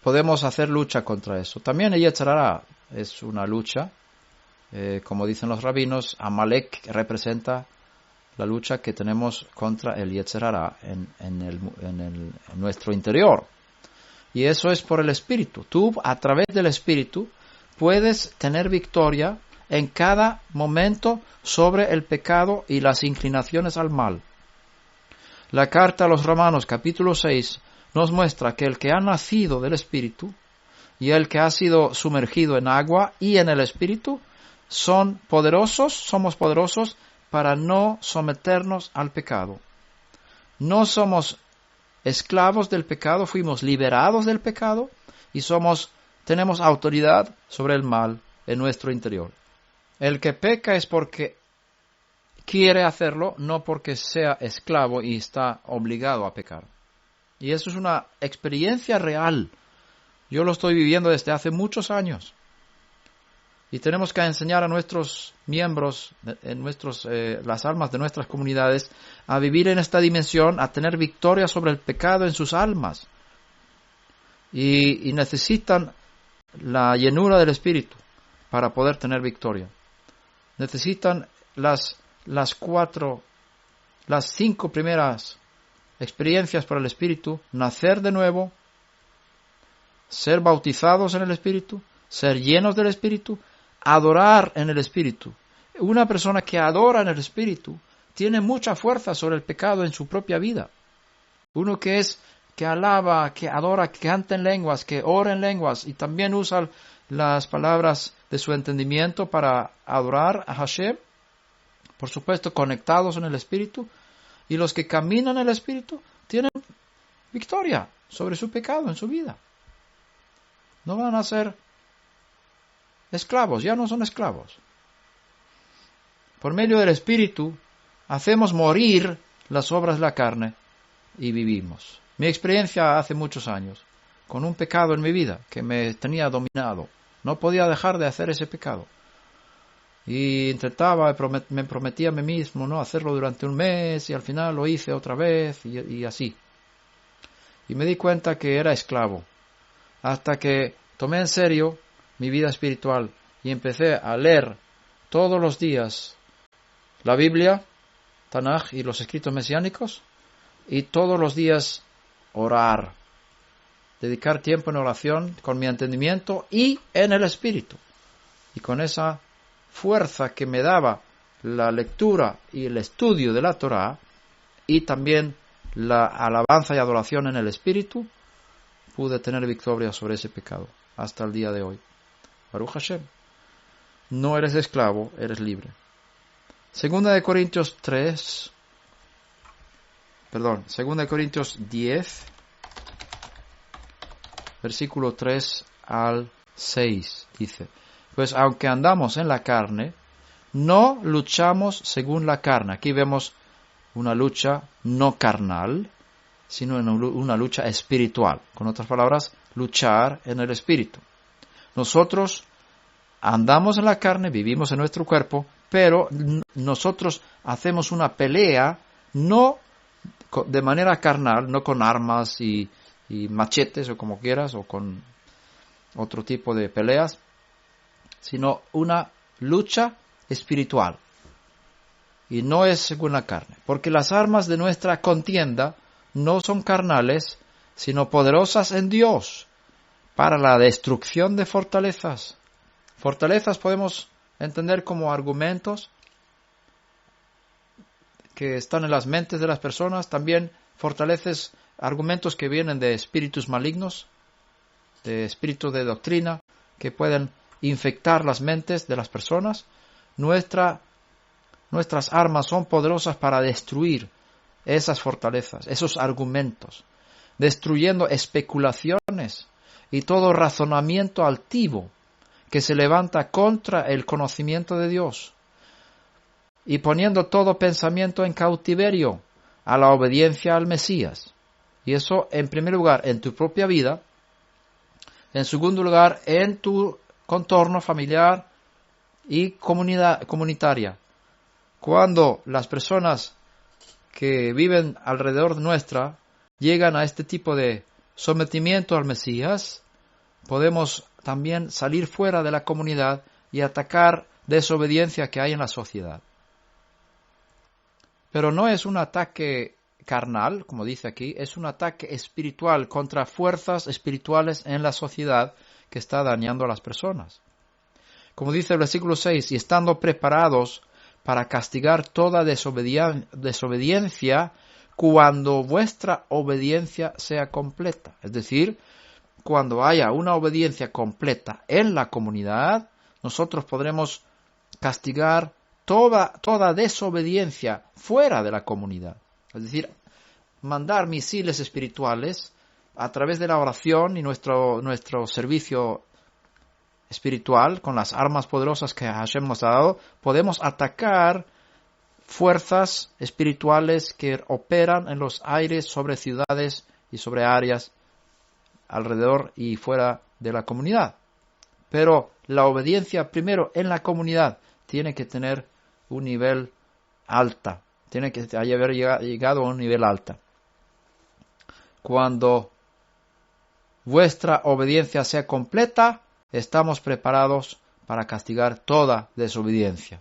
Podemos hacer lucha contra eso. También el Yetzer Hara es una lucha, como dicen los rabinos. Amalek representa la lucha que tenemos contra el Yetzer Hara en nuestro interior. Y eso es por el Espíritu. Tú, a través del Espíritu, puedes tener victoria en cada momento sobre el pecado y las inclinaciones al mal. La carta a los Romanos, capítulo 6, nos muestra que el que ha nacido del Espíritu y el que ha sido sumergido en agua y en el Espíritu somos poderosos para no someternos al pecado. No somos esclavos del pecado, fuimos liberados del pecado y tenemos autoridad sobre el mal en nuestro interior. El que peca es porque quiere hacerlo, no porque sea esclavo y está obligado a pecar. Y eso es una experiencia real. Yo lo estoy viviendo desde hace muchos años. Y tenemos que enseñar a nuestros miembros, las almas de nuestras comunidades, a vivir en esta dimensión, a tener victoria sobre el pecado en sus almas. Y necesitan la llenura del Espíritu para poder tener victoria. Necesitan las 5 primeras experiencias por el Espíritu: nacer de nuevo, ser bautizados en el Espíritu, ser llenos del Espíritu, adorar en el Espíritu. Una persona que adora en el Espíritu tiene mucha fuerza sobre el pecado en su propia vida. Uno que alaba, que adora, que canta en lenguas, que ora en lenguas y también usa las palabras de su entendimiento para adorar a Hashem, por supuesto conectados en el Espíritu, y los que caminan en el Espíritu tienen victoria sobre su pecado en su vida. No van a ser esclavos, ya no son esclavos. Por medio del Espíritu hacemos morir las obras de la carne y vivimos. Mi experiencia hace muchos años, con un pecado en mi vida que me tenía dominado. No podía dejar de hacer ese pecado. Y intentaba, me prometía a mí mismo, ¿no?, hacerlo durante un mes, y al final lo hice otra vez, y así. Y me di cuenta que era esclavo, hasta que tomé en serio mi vida espiritual y empecé a leer todos los días la Biblia, Tanaj y los escritos mesiánicos, y todos los días orar, dedicar tiempo en oración con mi entendimiento y en el espíritu. Y con esa fuerza que me daba la lectura y el estudio de la Torá, y también la alabanza y adoración en el espíritu, pude tener victoria sobre ese pecado hasta el día de hoy. Baruch Hashem. No eres esclavo, eres libre. Segunda de Corintios 10, versículo 3 al 6, dice: pues aunque andamos en la carne, no luchamos según la carne. Aquí vemos una lucha no carnal, sino una lucha espiritual. Con otras palabras, luchar en el espíritu. Nosotros andamos en la carne, vivimos en nuestro cuerpo, pero nosotros hacemos una pelea no de manera carnal, no con armas y machetes o como quieras, o con otro tipo de peleas, sino una lucha espiritual. Y no es según la carne, porque las armas de nuestra contienda no son carnales, sino poderosas en Dios para la destrucción de fortalezas. Fortalezas podemos entender como argumentos que están en las mentes de las personas, también fortaleces argumentos que vienen de espíritus malignos, de espíritus de doctrina, que pueden infectar las mentes de las personas. Nuestras armas son poderosas para destruir esas fortalezas, esos argumentos, destruyendo especulaciones y todo razonamiento altivo que se levanta contra el conocimiento de Dios, y poniendo todo pensamiento en cautiverio a la obediencia al Mesías. Y eso, en primer lugar, en tu propia vida; en segundo lugar, en tu contorno familiar y comunitaria. Cuando las personas que viven alrededor nuestra llegan a este tipo de sometimiento al Mesías, podemos también salir fuera de la comunidad y atacar desobediencia que hay en la sociedad. Pero no es un ataque carnal, como dice aquí, es un ataque espiritual contra fuerzas espirituales en la sociedad que está dañando a las personas. Como dice el versículo 6, y estando preparados para castigar toda desobediencia cuando vuestra obediencia sea completa. Es decir, cuando haya una obediencia completa en la comunidad, nosotros podremos castigar toda desobediencia fuera de la comunidad. Es decir, mandar misiles espirituales a través de la oración y nuestro servicio espiritual, con las armas poderosas que Hashem nos ha dado, podemos atacar fuerzas espirituales que operan en los aires sobre ciudades y sobre áreas alrededor y fuera de la comunidad. Pero la obediencia primero en la comunidad tiene que tener un nivel alta, tiene que haber llegado a un nivel alta. Cuando vuestra obediencia sea completa, estamos preparados para castigar toda desobediencia,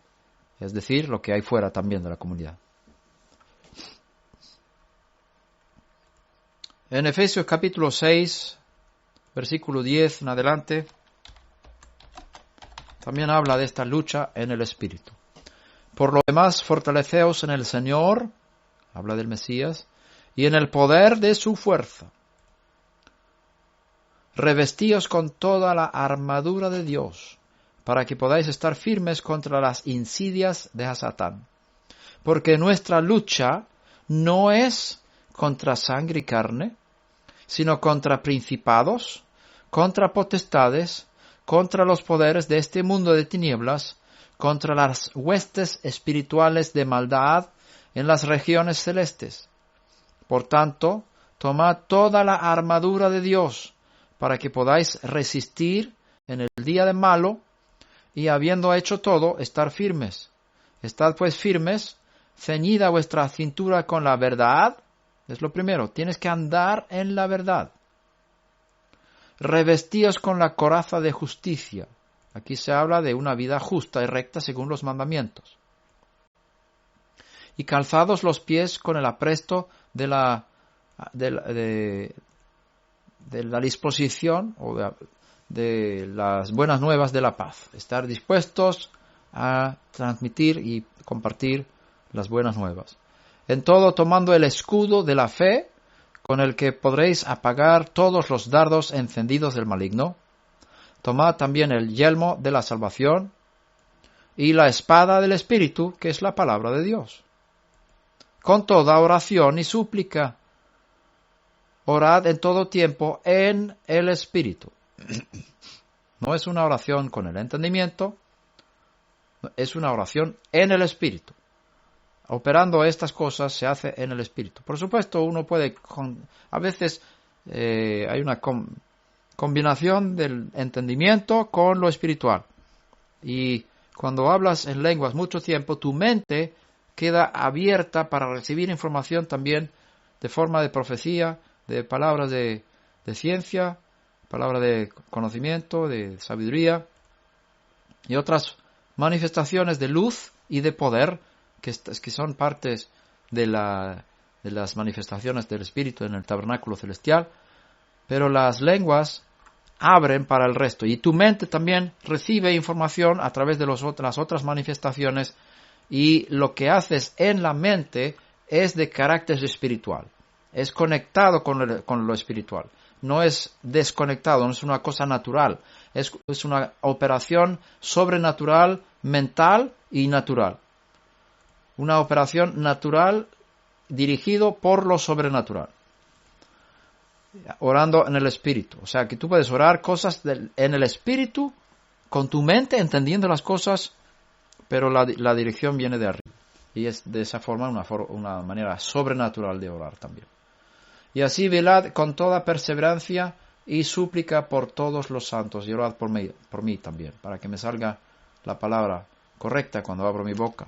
es decir, lo que hay fuera también de la comunidad. En Efesios capítulo 6, versículo 10 en adelante, también habla de esta lucha en el espíritu. Por lo demás, fortaleceos en el Señor, habla del Mesías, y en el poder de su fuerza. Revestíos con toda la armadura de Dios, para que podáis estar firmes contra las insidias de Satán. Porque nuestra lucha no es contra sangre y carne, sino contra principados, contra potestades, contra los poderes de este mundo de tinieblas, contra las huestes espirituales de maldad en las regiones celestes. Por tanto, tomad toda la armadura de Dios, para que podáis resistir en el día de malo, y habiendo hecho todo, estar firmes. Estad pues firmes, ceñida vuestra cintura con la verdad. Es lo primero, tienes que andar en la verdad. Revestíos con la coraza de justicia. Aquí se habla de una vida justa y recta según los mandamientos. Y calzados los pies con el apresto de la disposición o de las buenas nuevas de la paz. Estar dispuestos a transmitir y compartir las buenas nuevas. En todo tomando el escudo de la fe, con el que podréis apagar todos los dardos encendidos del maligno. Tomad también el yelmo de la salvación y la espada del Espíritu, que es la palabra de Dios. Con toda oración y súplica, orad en todo tiempo en el Espíritu. No es una oración con el entendimiento, es una oración en el Espíritu. Operando estas cosas se hace en el Espíritu. Por supuesto, uno puede, a veces hay una combinación del entendimiento con lo espiritual. Y cuando hablas en lenguas mucho tiempo, tu mente queda abierta para recibir información también de forma de profecía, de palabras de ciencia, palabras de conocimiento, de sabiduría y otras manifestaciones de luz y de poder que son partes de las manifestaciones del Espíritu en el tabernáculo celestial, pero las lenguas abren para el resto y tu mente también recibe información a través de las otras manifestaciones y lo que haces en la mente es de carácter espiritual, es conectado con lo espiritual, no es desconectado, no es una cosa natural, es una operación sobrenatural, mental y natural. Una operación natural dirigido por lo sobrenatural. Orando en el Espíritu. O sea, que tú puedes orar cosas en el Espíritu, con tu mente, entendiendo las cosas, pero la dirección viene de arriba. Y es de esa forma una manera sobrenatural de orar también. Y así velad con toda perseverancia y súplica por todos los santos. Y orad por mí también, para que me salga la palabra correcta cuando abro mi boca.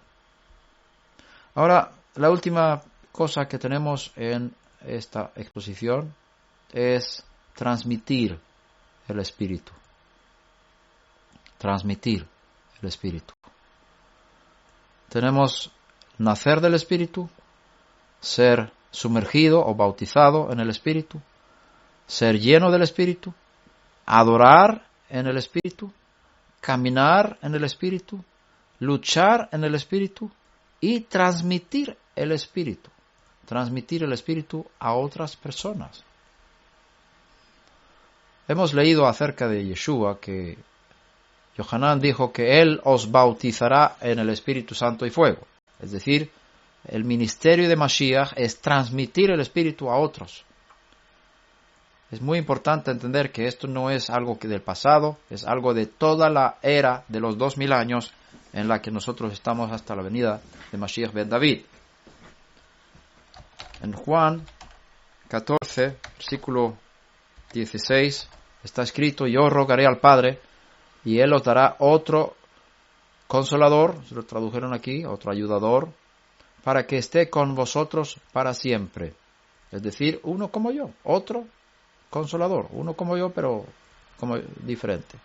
Ahora, la última cosa que tenemos en esta exposición es transmitir el Espíritu. Transmitir el Espíritu. Tenemos nacer del Espíritu, ser sumergido o bautizado en el Espíritu, ser lleno del Espíritu, adorar en el Espíritu, caminar en el Espíritu, luchar en el Espíritu, y transmitir el Espíritu a otras personas. Hemos leído acerca de Yeshua que Yohanan dijo que Él os bautizará en el Espíritu Santo y fuego. Es decir, el ministerio de Mashiach es transmitir el Espíritu a otros. Es muy importante entender que esto no es algo del pasado, es algo de toda la era de los 2000 años en la que nosotros estamos hasta la venida de Mashiach ben David. En Juan 14, versículo 16, está escrito: yo rogaré al Padre, y Él os dará otro consolador, se lo tradujeron aquí, otro ayudador, para que esté con vosotros para siempre. Es decir, uno como yo, otro consolador, uno como yo, pero como diferente.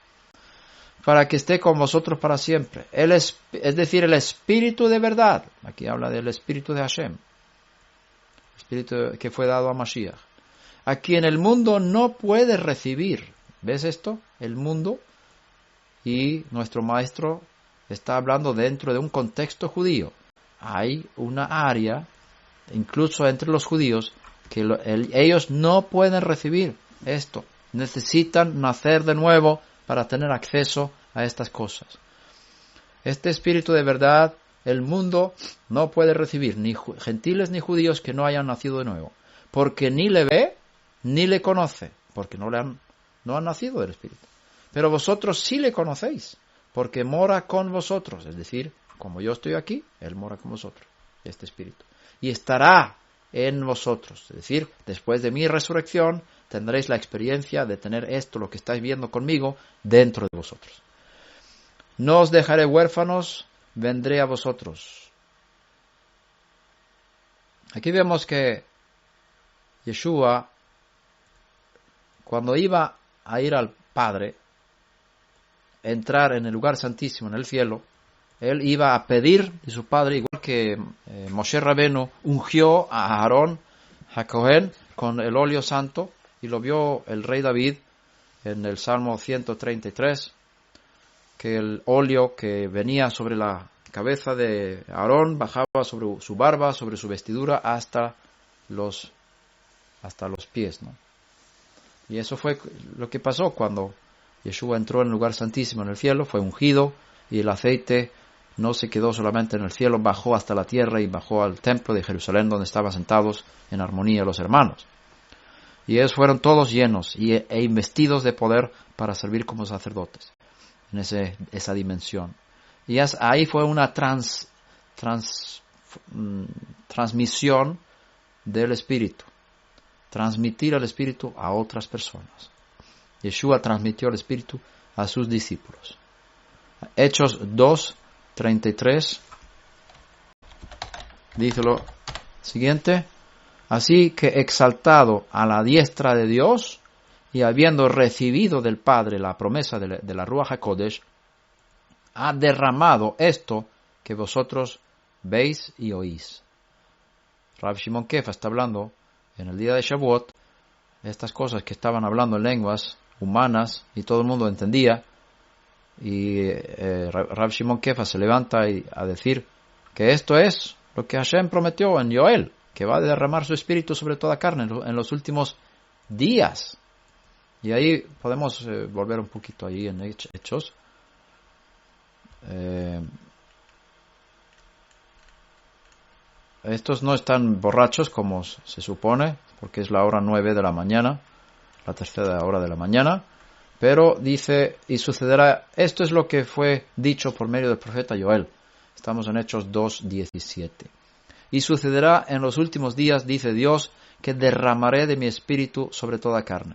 Para que esté con vosotros para siempre. Es decir, el Espíritu de verdad. Aquí habla del Espíritu de Hashem. El Espíritu que fue dado a Mashiach. A quien el mundo no puede recibir. ¿Ves esto? El mundo. Y nuestro maestro está hablando dentro de un contexto judío. Hay una área, incluso entre los judíos, que ellos no pueden recibir esto. Necesitan nacer de nuevo para tener acceso a estas cosas. Este Espíritu de verdad, el mundo no puede recibir, ni gentiles ni judíos que no hayan nacido de nuevo, porque ni le ve, ni le conoce, porque no han nacido del Espíritu. Pero vosotros sí le conocéis, porque mora con vosotros, es decir, como yo estoy aquí, Él mora con vosotros, este Espíritu, y estará en vosotros, es decir, después de mi resurrección, tendréis la experiencia de tener esto, lo que estáis viendo conmigo, dentro de vosotros. no os dejaré huérfanos, vendré a vosotros. Aquí vemos que Yeshua, cuando iba a ir al Padre, entrar en el lugar santísimo, en el cielo, él iba a pedir de su Padre, igual que Moshe Rabenu ungió a Aarón, a Cohen, con el óleo santo, y lo vio el rey David en el Salmo 133, que el óleo que venía sobre la cabeza de Aarón bajaba sobre su barba, sobre su vestidura, hasta los pies, ¿no? Y eso fue lo que pasó cuando Yeshua entró en el lugar santísimo en el cielo, fue ungido, y el aceite no se quedó solamente en el cielo, bajó hasta la tierra y bajó al templo de Jerusalén, donde estaban sentados en armonía los hermanos. Y ellos fueron todos llenos e investidos de poder para servir como sacerdotes en esa dimensión. Y ahí fue una transmisión del Espíritu. Transmitir el Espíritu a otras personas. Yeshua transmitió el Espíritu a sus discípulos. Hechos 2:33 dice lo siguiente: así que exaltado a la diestra de Dios y habiendo recibido del Padre la promesa de la Ruach HaKodesh, ha derramado esto que vosotros veis y oís. Rav Shimon Kefa está hablando en el día de Shavuot, estas cosas que estaban hablando en lenguas humanas y todo el mundo entendía, y Rav Shimon Kefa se levanta a decir que esto es lo que Hashem prometió en Joel, que va a derramar su espíritu sobre toda carne en los últimos días. Y ahí podemos volver un poquito ahí en Hechos. Estos no están borrachos como se supone, porque es la hora 9 de la mañana, la tercera hora de la mañana, pero dice, y sucederá, esto es lo que fue dicho por medio del profeta Joel. Estamos en Hechos 2:17. Y sucederá en los últimos días, dice Dios, que derramaré de mi espíritu sobre toda carne.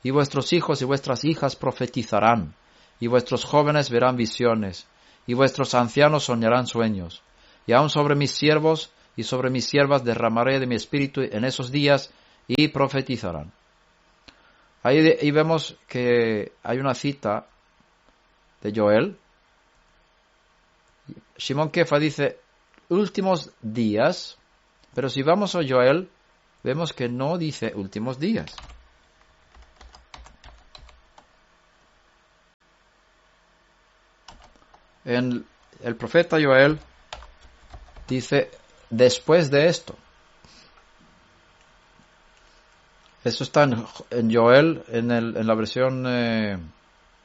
Y vuestros hijos y vuestras hijas profetizarán, y vuestros jóvenes verán visiones, y vuestros ancianos soñarán sueños. Y aun sobre mis siervos y sobre mis siervas derramaré de mi espíritu en esos días, y profetizarán. Ahí vemos que hay una cita de Joel. Shimon Kefa dice últimos días, pero si vamos a Joel, vemos que no dice últimos días. En el profeta Joel dice después de esto. Eso está en Joel, en la versión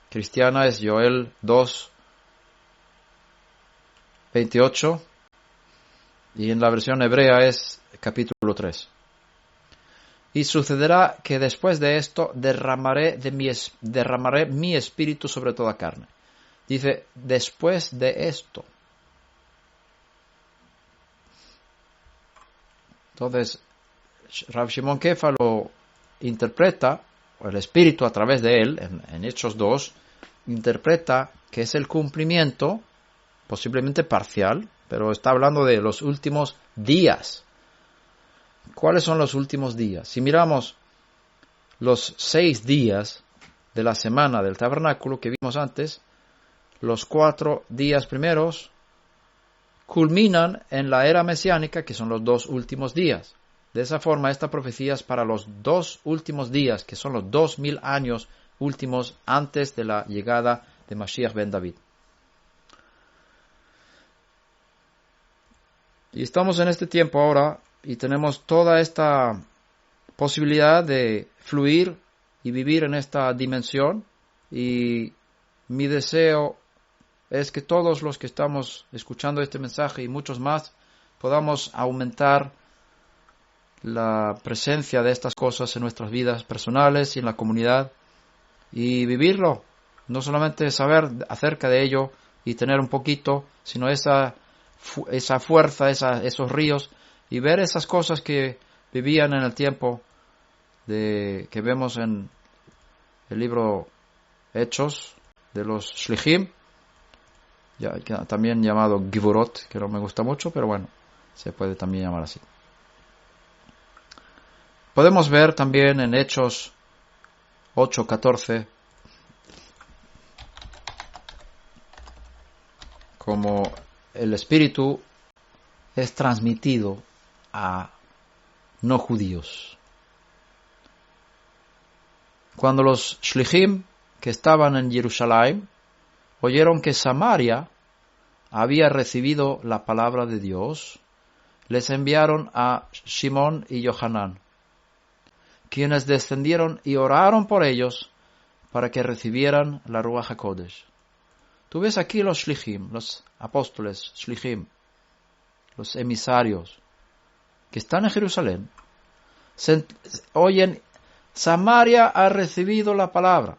cristiana es Joel 2:28, y en la versión hebrea es capítulo 3. Y sucederá que después de esto derramaré mi espíritu sobre toda carne. Dice, después de esto. Entonces, Rav Shimon Kefa lo interpreta, o el Espíritu a través de él, en Hechos 2, interpreta que es el cumplimiento, posiblemente parcial, pero está hablando de los últimos días. ¿Cuáles son los últimos días? Si miramos los 6 días de la semana del tabernáculo que vimos antes, los 4 días primeros culminan en la era mesiánica, que son los 2 últimos días. De esa forma, esta profecía es para los 2 últimos días, que son los 2000 años últimos antes de la llegada de Mashiach ben David. Y estamos en este tiempo ahora, y tenemos toda esta posibilidad de fluir y vivir en esta dimensión, y mi deseo es que todos los que estamos escuchando este mensaje y muchos más podamos aumentar la presencia de estas cosas en nuestras vidas personales y en la comunidad y vivirlo, no solamente saber acerca de ello y tener un poquito, sino esa fuerza, esos ríos, y ver esas cosas que vivían en el tiempo que vemos en el libro Hechos de los Shlichim, también llamado Givorot, que no me gusta mucho, pero bueno, se puede también llamar así. Podemos ver también en Hechos 8:14 como el Espíritu es transmitido a no judíos. Cuando los Shlichim que estaban en Jerusalén oyeron que Samaria había recibido la palabra de Dios, les enviaron a Shimón y Yohanan, quienes descendieron y oraron por ellos para que recibieran la Ruach HaKodesh. Tú ves aquí los Shlichim, los apóstoles Shlichim, los emisarios que están en Jerusalén, oyen, Samaria ha recibido la palabra,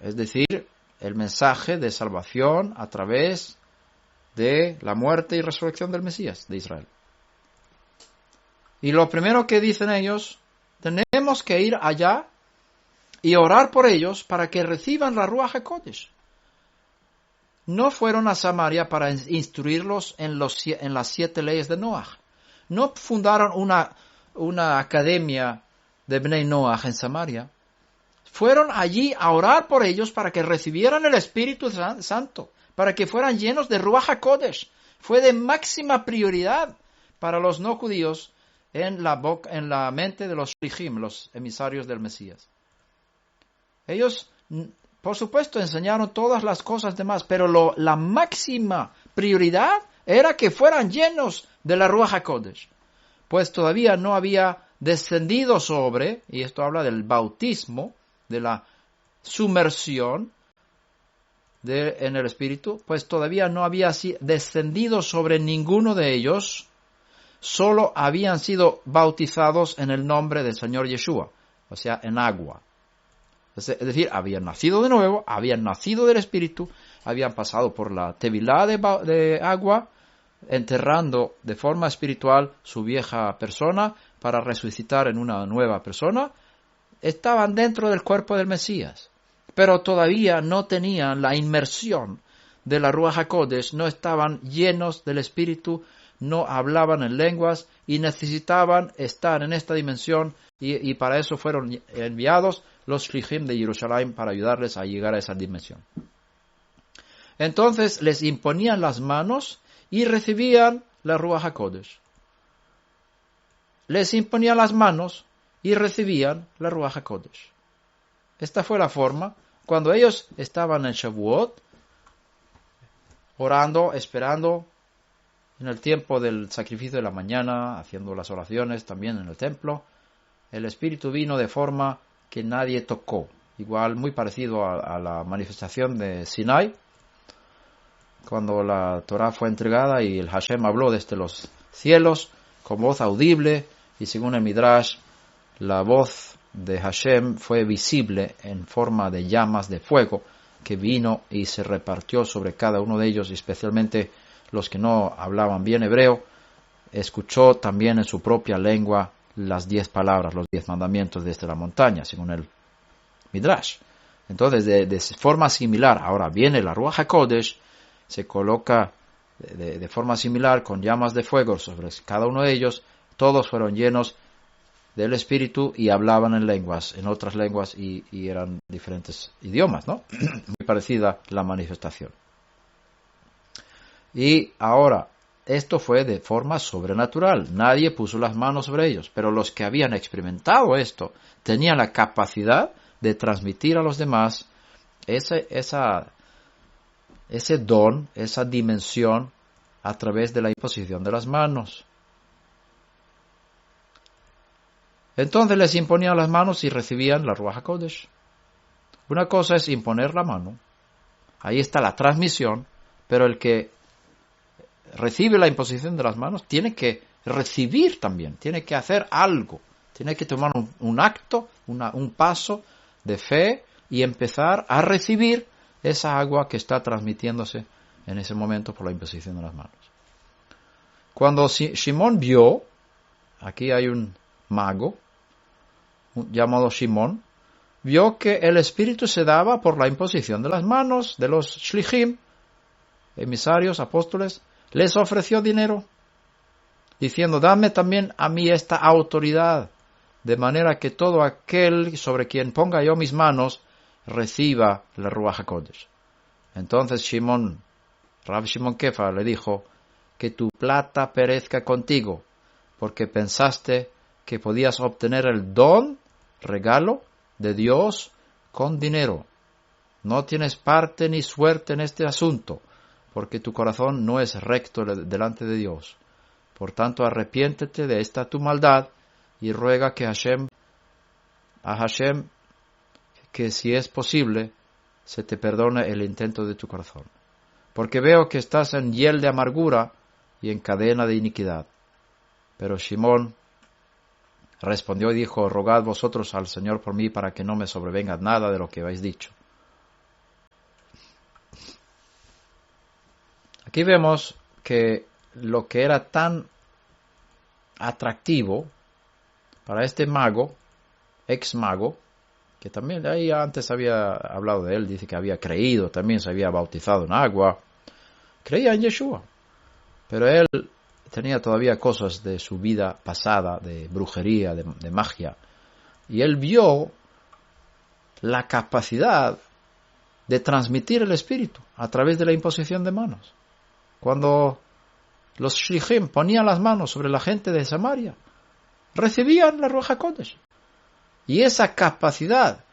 es decir, el mensaje de salvación a través de la muerte y resurrección del Mesías de Israel. Y lo primero que dicen ellos, tenemos que ir allá y orar por ellos para que reciban la Ruach HaKodesh. No fueron a Samaria para instruirlos en las 7 leyes de Noach. No fundaron una academia de Bnei Noach en Samaria. Fueron allí a orar por ellos para que recibieran el Espíritu Santo, para que fueran llenos de Ruach HaKodesh. Fue de máxima prioridad para los no judíos en la mente de los Shlichim, los emisarios del Mesías. Ellos, por supuesto, enseñaron todas las cosas demás, pero la máxima prioridad era que fueran llenos de la Ruach HaKodesh, pues todavía no había descendido sobre, y esto habla del bautismo, de la sumersión en el Espíritu, pues todavía no había descendido sobre ninguno de ellos, solo habían sido bautizados en el nombre del Señor Yeshua, o sea, en agua. Es decir, habían nacido de nuevo, habían nacido del Espíritu, habían pasado por la tevilá de agua, enterrando de forma espiritual su vieja persona para resucitar en una nueva persona. Estaban dentro del cuerpo del Mesías, pero todavía no tenían la inmersión de la Ruach HaKodesh, no estaban llenos del Espíritu, no hablaban en lenguas y necesitaban estar en esta dimensión y para eso fueron enviados los Shlichim de Jerusalén para ayudarles a llegar a esa dimensión. Entonces les imponían las manos y recibían la Ruach HaKodesh. Les imponían las manos y recibían la Ruach HaKodesh. Esta fue la forma cuando ellos estaban en Shavuot, orando, esperando en el tiempo del sacrificio de la mañana, haciendo las oraciones también en el templo. El Espíritu vino de forma que nadie tocó, igual muy parecido a la manifestación de Sinai, cuando la Torá fue entregada y el Hashem habló desde los cielos con voz audible, y según el Midrash, la voz de Hashem fue visible en forma de llamas de fuego que vino y se repartió sobre cada uno de ellos, y especialmente los que no hablaban bien hebreo, escuchó también en su propia lengua las 10 palabras, los 10 mandamientos desde la montaña, según el Midrash. Entonces, de forma similar, ahora viene la Ruach HaKodesh, se coloca de forma similar con llamas de fuego sobre cada uno de ellos. Todos fueron llenos del Espíritu y hablaban en lenguas, en otras lenguas, y eran diferentes idiomas, ¿no? Muy parecida la manifestación. Y ahora, esto fue de forma sobrenatural. Nadie puso las manos sobre ellos, pero los que habían experimentado esto tenían la capacidad de transmitir a los demás ese don, esa dimensión a través de la imposición de las manos. Entonces les imponían las manos y recibían la Ruach HaKodesh. Una cosa es imponer la mano, ahí está la transmisión, pero el que recibe la imposición de las manos tiene que recibir también, tiene que hacer algo, tiene que tomar un acto, un paso de fe y empezar a recibir esa agua que está transmitiéndose en ese momento por la imposición de las manos. Cuando Shimón vio, aquí hay un mago llamado Shimón, vio que el Espíritu se daba por la imposición de las manos de los Shlichim, emisarios, apóstoles, les ofreció dinero, diciendo, dame también a mí esta autoridad, de manera que todo aquel sobre quien ponga yo mis manos reciba la Ruach HaKodesh. Entonces Rav Shimon Kefa le dijo, que tu plata perezca contigo, porque pensaste que podías obtener el don, regalo de Dios con dinero. No tienes parte ni suerte en este asunto, porque tu corazón no es recto delante de Dios. Por tanto, arrepiéntete de esta tu maldad y ruega a Hashem, que si es posible, se te perdone el intento de tu corazón. Porque veo que estás en hiel de amargura y en cadena de iniquidad. Pero Shimón respondió y dijo, rogad vosotros al Señor por mí para que no me sobrevenga nada de lo que habéis dicho. Aquí vemos que lo que era tan atractivo para este mago, ex mago, que también ahí antes había hablado de él, dice que había creído, también se había bautizado en agua, creía en Yeshua, pero él tenía todavía cosas de su vida pasada, de brujería, de magia, y él vio la capacidad de transmitir el espíritu a través de la imposición de manos. Cuando los shlichim ponían las manos sobre la gente de Samaria, recibían la Ruach HaKodesh. Y esa capacidad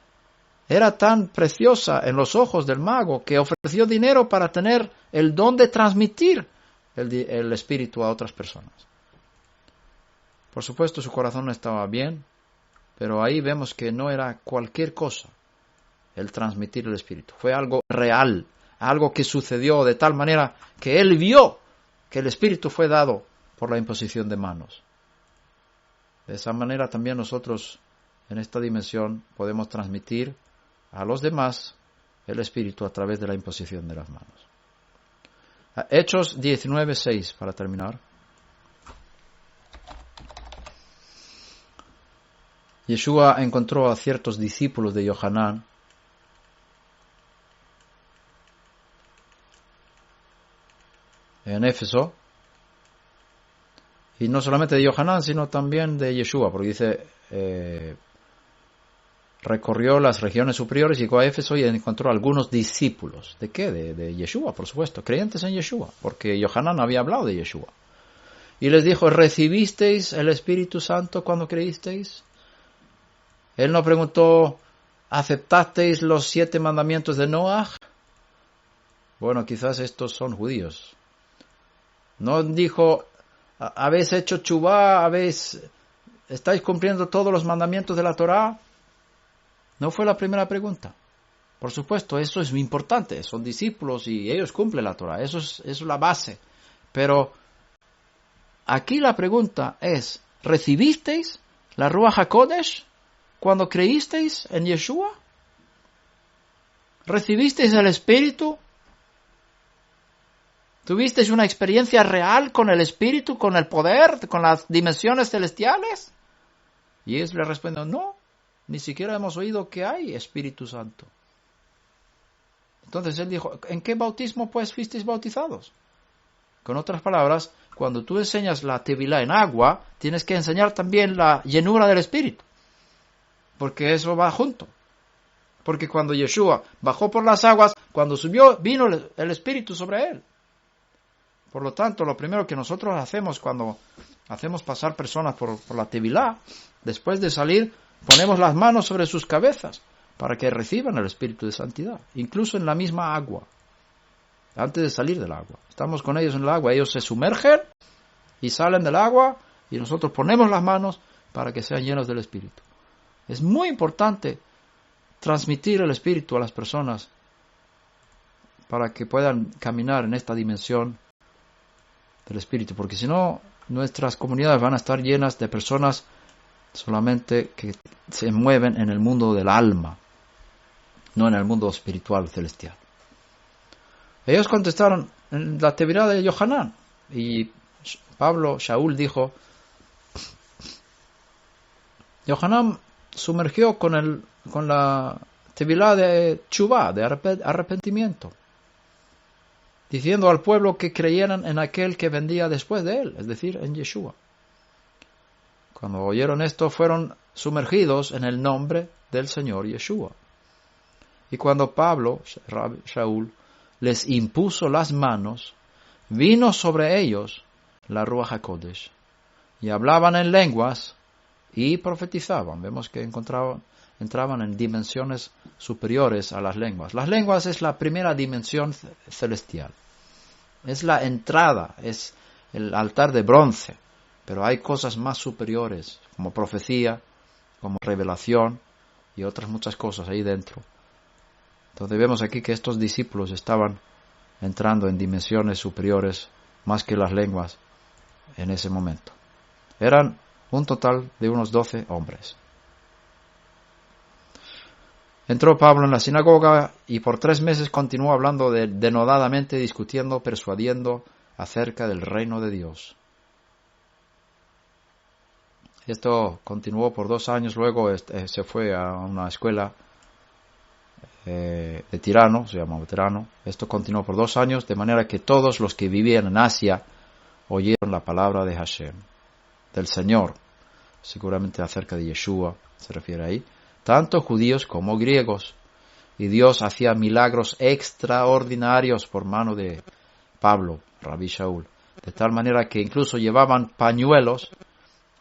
era tan preciosa en los ojos del mago que ofreció dinero para tener el don de transmitir el espíritu a otras personas. Por supuesto, su corazón no estaba bien, pero ahí vemos que no era cualquier cosa el transmitir el espíritu. Fue algo real, algo que sucedió de tal manera que él vio que el espíritu fue dado por la imposición de manos. De esa manera también nosotros en esta dimensión podemos transmitir a los demás el espíritu a través de la imposición de las manos. Hechos 19:6 para terminar. Yeshua encontró a ciertos discípulos de Yohanan en Éfeso, y no solamente de Yohanan, sino también de Yeshua, porque dice, recorrió las regiones superiores, llegó a Éfeso y encontró algunos discípulos. ¿De qué? De Yeshua, por supuesto, creyentes en Yeshua, porque Yohanan había hablado de Yeshua. Y les dijo, ¿recibisteis el Espíritu Santo cuando creísteis? Él no preguntó, ¿aceptasteis los 7 mandamientos de Noah? Bueno, quizás estos son judíos. No dijo, ¿habéis hecho tshuvá? ¿Estáis cumpliendo todos los mandamientos de la Torá? No fue la primera pregunta. Por supuesto, eso es muy importante. Son discípulos y ellos cumplen la Torá. Eso es la base. Pero aquí la pregunta es, ¿recibisteis la Ruach HaKodesh cuando creísteis en Yeshua? ¿Recibisteis el Espíritu? ¿Tuvisteis una experiencia real con el Espíritu, con el poder, con las dimensiones celestiales? Y ellos le responden, no, ni siquiera hemos oído que hay Espíritu Santo. Entonces él dijo, ¿en qué bautismo pues fuisteis bautizados? Con otras palabras, cuando tú enseñas la tevilá en agua, tienes que enseñar también la llenura del Espíritu, porque eso va junto. Porque cuando Yeshua bajó por las aguas, cuando subió, vino el Espíritu sobre él. Por lo tanto, lo primero que nosotros hacemos cuando hacemos pasar personas por la tevilá, después de salir, ponemos las manos sobre sus cabezas para que reciban el Espíritu de Santidad, incluso en la misma agua, antes de salir del agua. Estamos con ellos en el agua, ellos se sumergen y salen del agua y nosotros ponemos las manos para que sean llenos del Espíritu. Es muy importante transmitir el Espíritu a las personas para que puedan caminar en esta dimensión del Espíritu, porque si no, nuestras comunidades van a estar llenas de personas solamente que se mueven en el mundo del alma, no en el mundo espiritual celestial. Ellos contestaron en la tevilá de Yohanan, y Shaul dijo, Yohanan sumergió con la tevilá de tshuvá, de arrepentimiento. diciendo al pueblo que creyeran en aquel que vendría después de él, es decir, en Yeshua. Cuando oyeron esto, fueron sumergidos en el nombre del Señor Yeshua. Y cuando Pablo, Shaul, les impuso las manos, vino sobre ellos la Ruach HaKodesh, y hablaban en lenguas y profetizaban. Vemos que entraban en dimensiones superiores a las lenguas. Las lenguas es la primera dimensión celestial. Es la entrada, es el altar de bronce. Pero hay cosas más superiores, como profecía, como revelación y otras muchas cosas ahí dentro. Entonces vemos aquí que estos discípulos estaban entrando en dimensiones superiores más que las lenguas en ese momento. Eran un total de unos 12 hombres. Entró Pablo en la sinagoga y por 3 meses continuó hablando denodadamente, discutiendo, persuadiendo acerca del reino de Dios. Esto continuó por 2 años, luego se fue a una escuela de Tirano, se llama Tirano. Esto continuó por 2 años, de manera que todos los que vivían en Asia oyeron la palabra de Hashem, del Señor, seguramente acerca de Yeshua, se refiere ahí, tanto judíos como griegos. Y Dios hacía milagros extraordinarios por mano de Pablo, Rabí Shaul, de tal manera que incluso llevaban pañuelos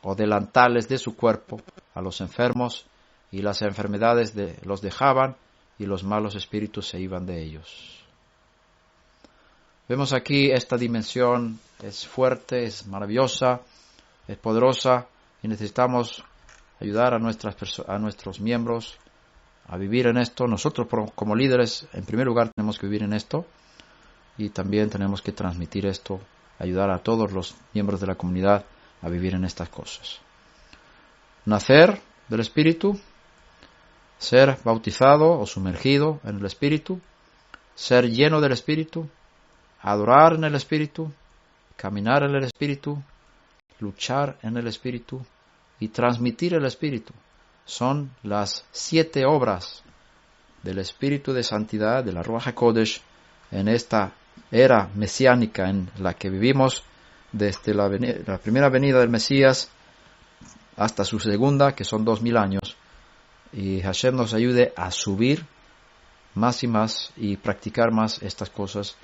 o delantales de su cuerpo a los enfermos, y las enfermedades los dejaban y los malos espíritus se iban de ellos. Vemos aquí esta dimensión, es fuerte, es maravillosa, es poderosa, y necesitamos ayudar a nuestros miembros a vivir en esto. Nosotros como líderes, en primer lugar, tenemos que vivir en esto, y también tenemos que transmitir esto, ayudar a todos los miembros de la comunidad a vivir en estas cosas. Nacer del Espíritu, ser bautizado o sumergido en el Espíritu, ser lleno del Espíritu, adorar en el Espíritu, caminar en el Espíritu, luchar en el Espíritu y transmitir el Espíritu. Son las 7 obras del Espíritu de Santidad, de la Ruach HaKodesh, en esta era mesiánica en la que vivimos, desde la primera venida del Mesías hasta su segunda, que son 2000 años, y Hashem nos ayude a subir más y más y practicar más estas cosas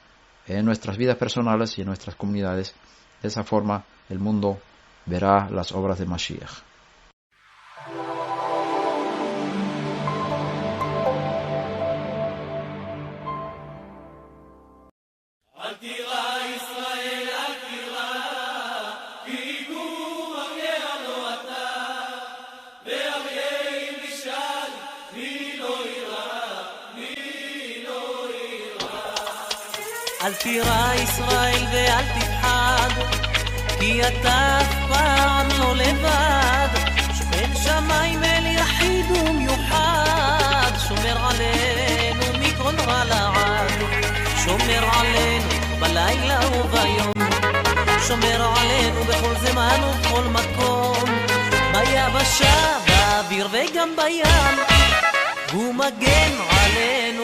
en nuestras vidas personales y en nuestras comunidades. De esa forma el mundo verá las obras de Mashiach. אל תירא ישראל ואל תפחד, כי אתה אף פעם לא לבד. שומר שמיים אל יחיד ומיוחד, שומר עלינו מכל רע לעד. שומר עלינו בלילה וביום, שומר עלינו בכל זמן ובכל מקום, ביבשה, באוויר וגם בים, הוא מגן עלינו.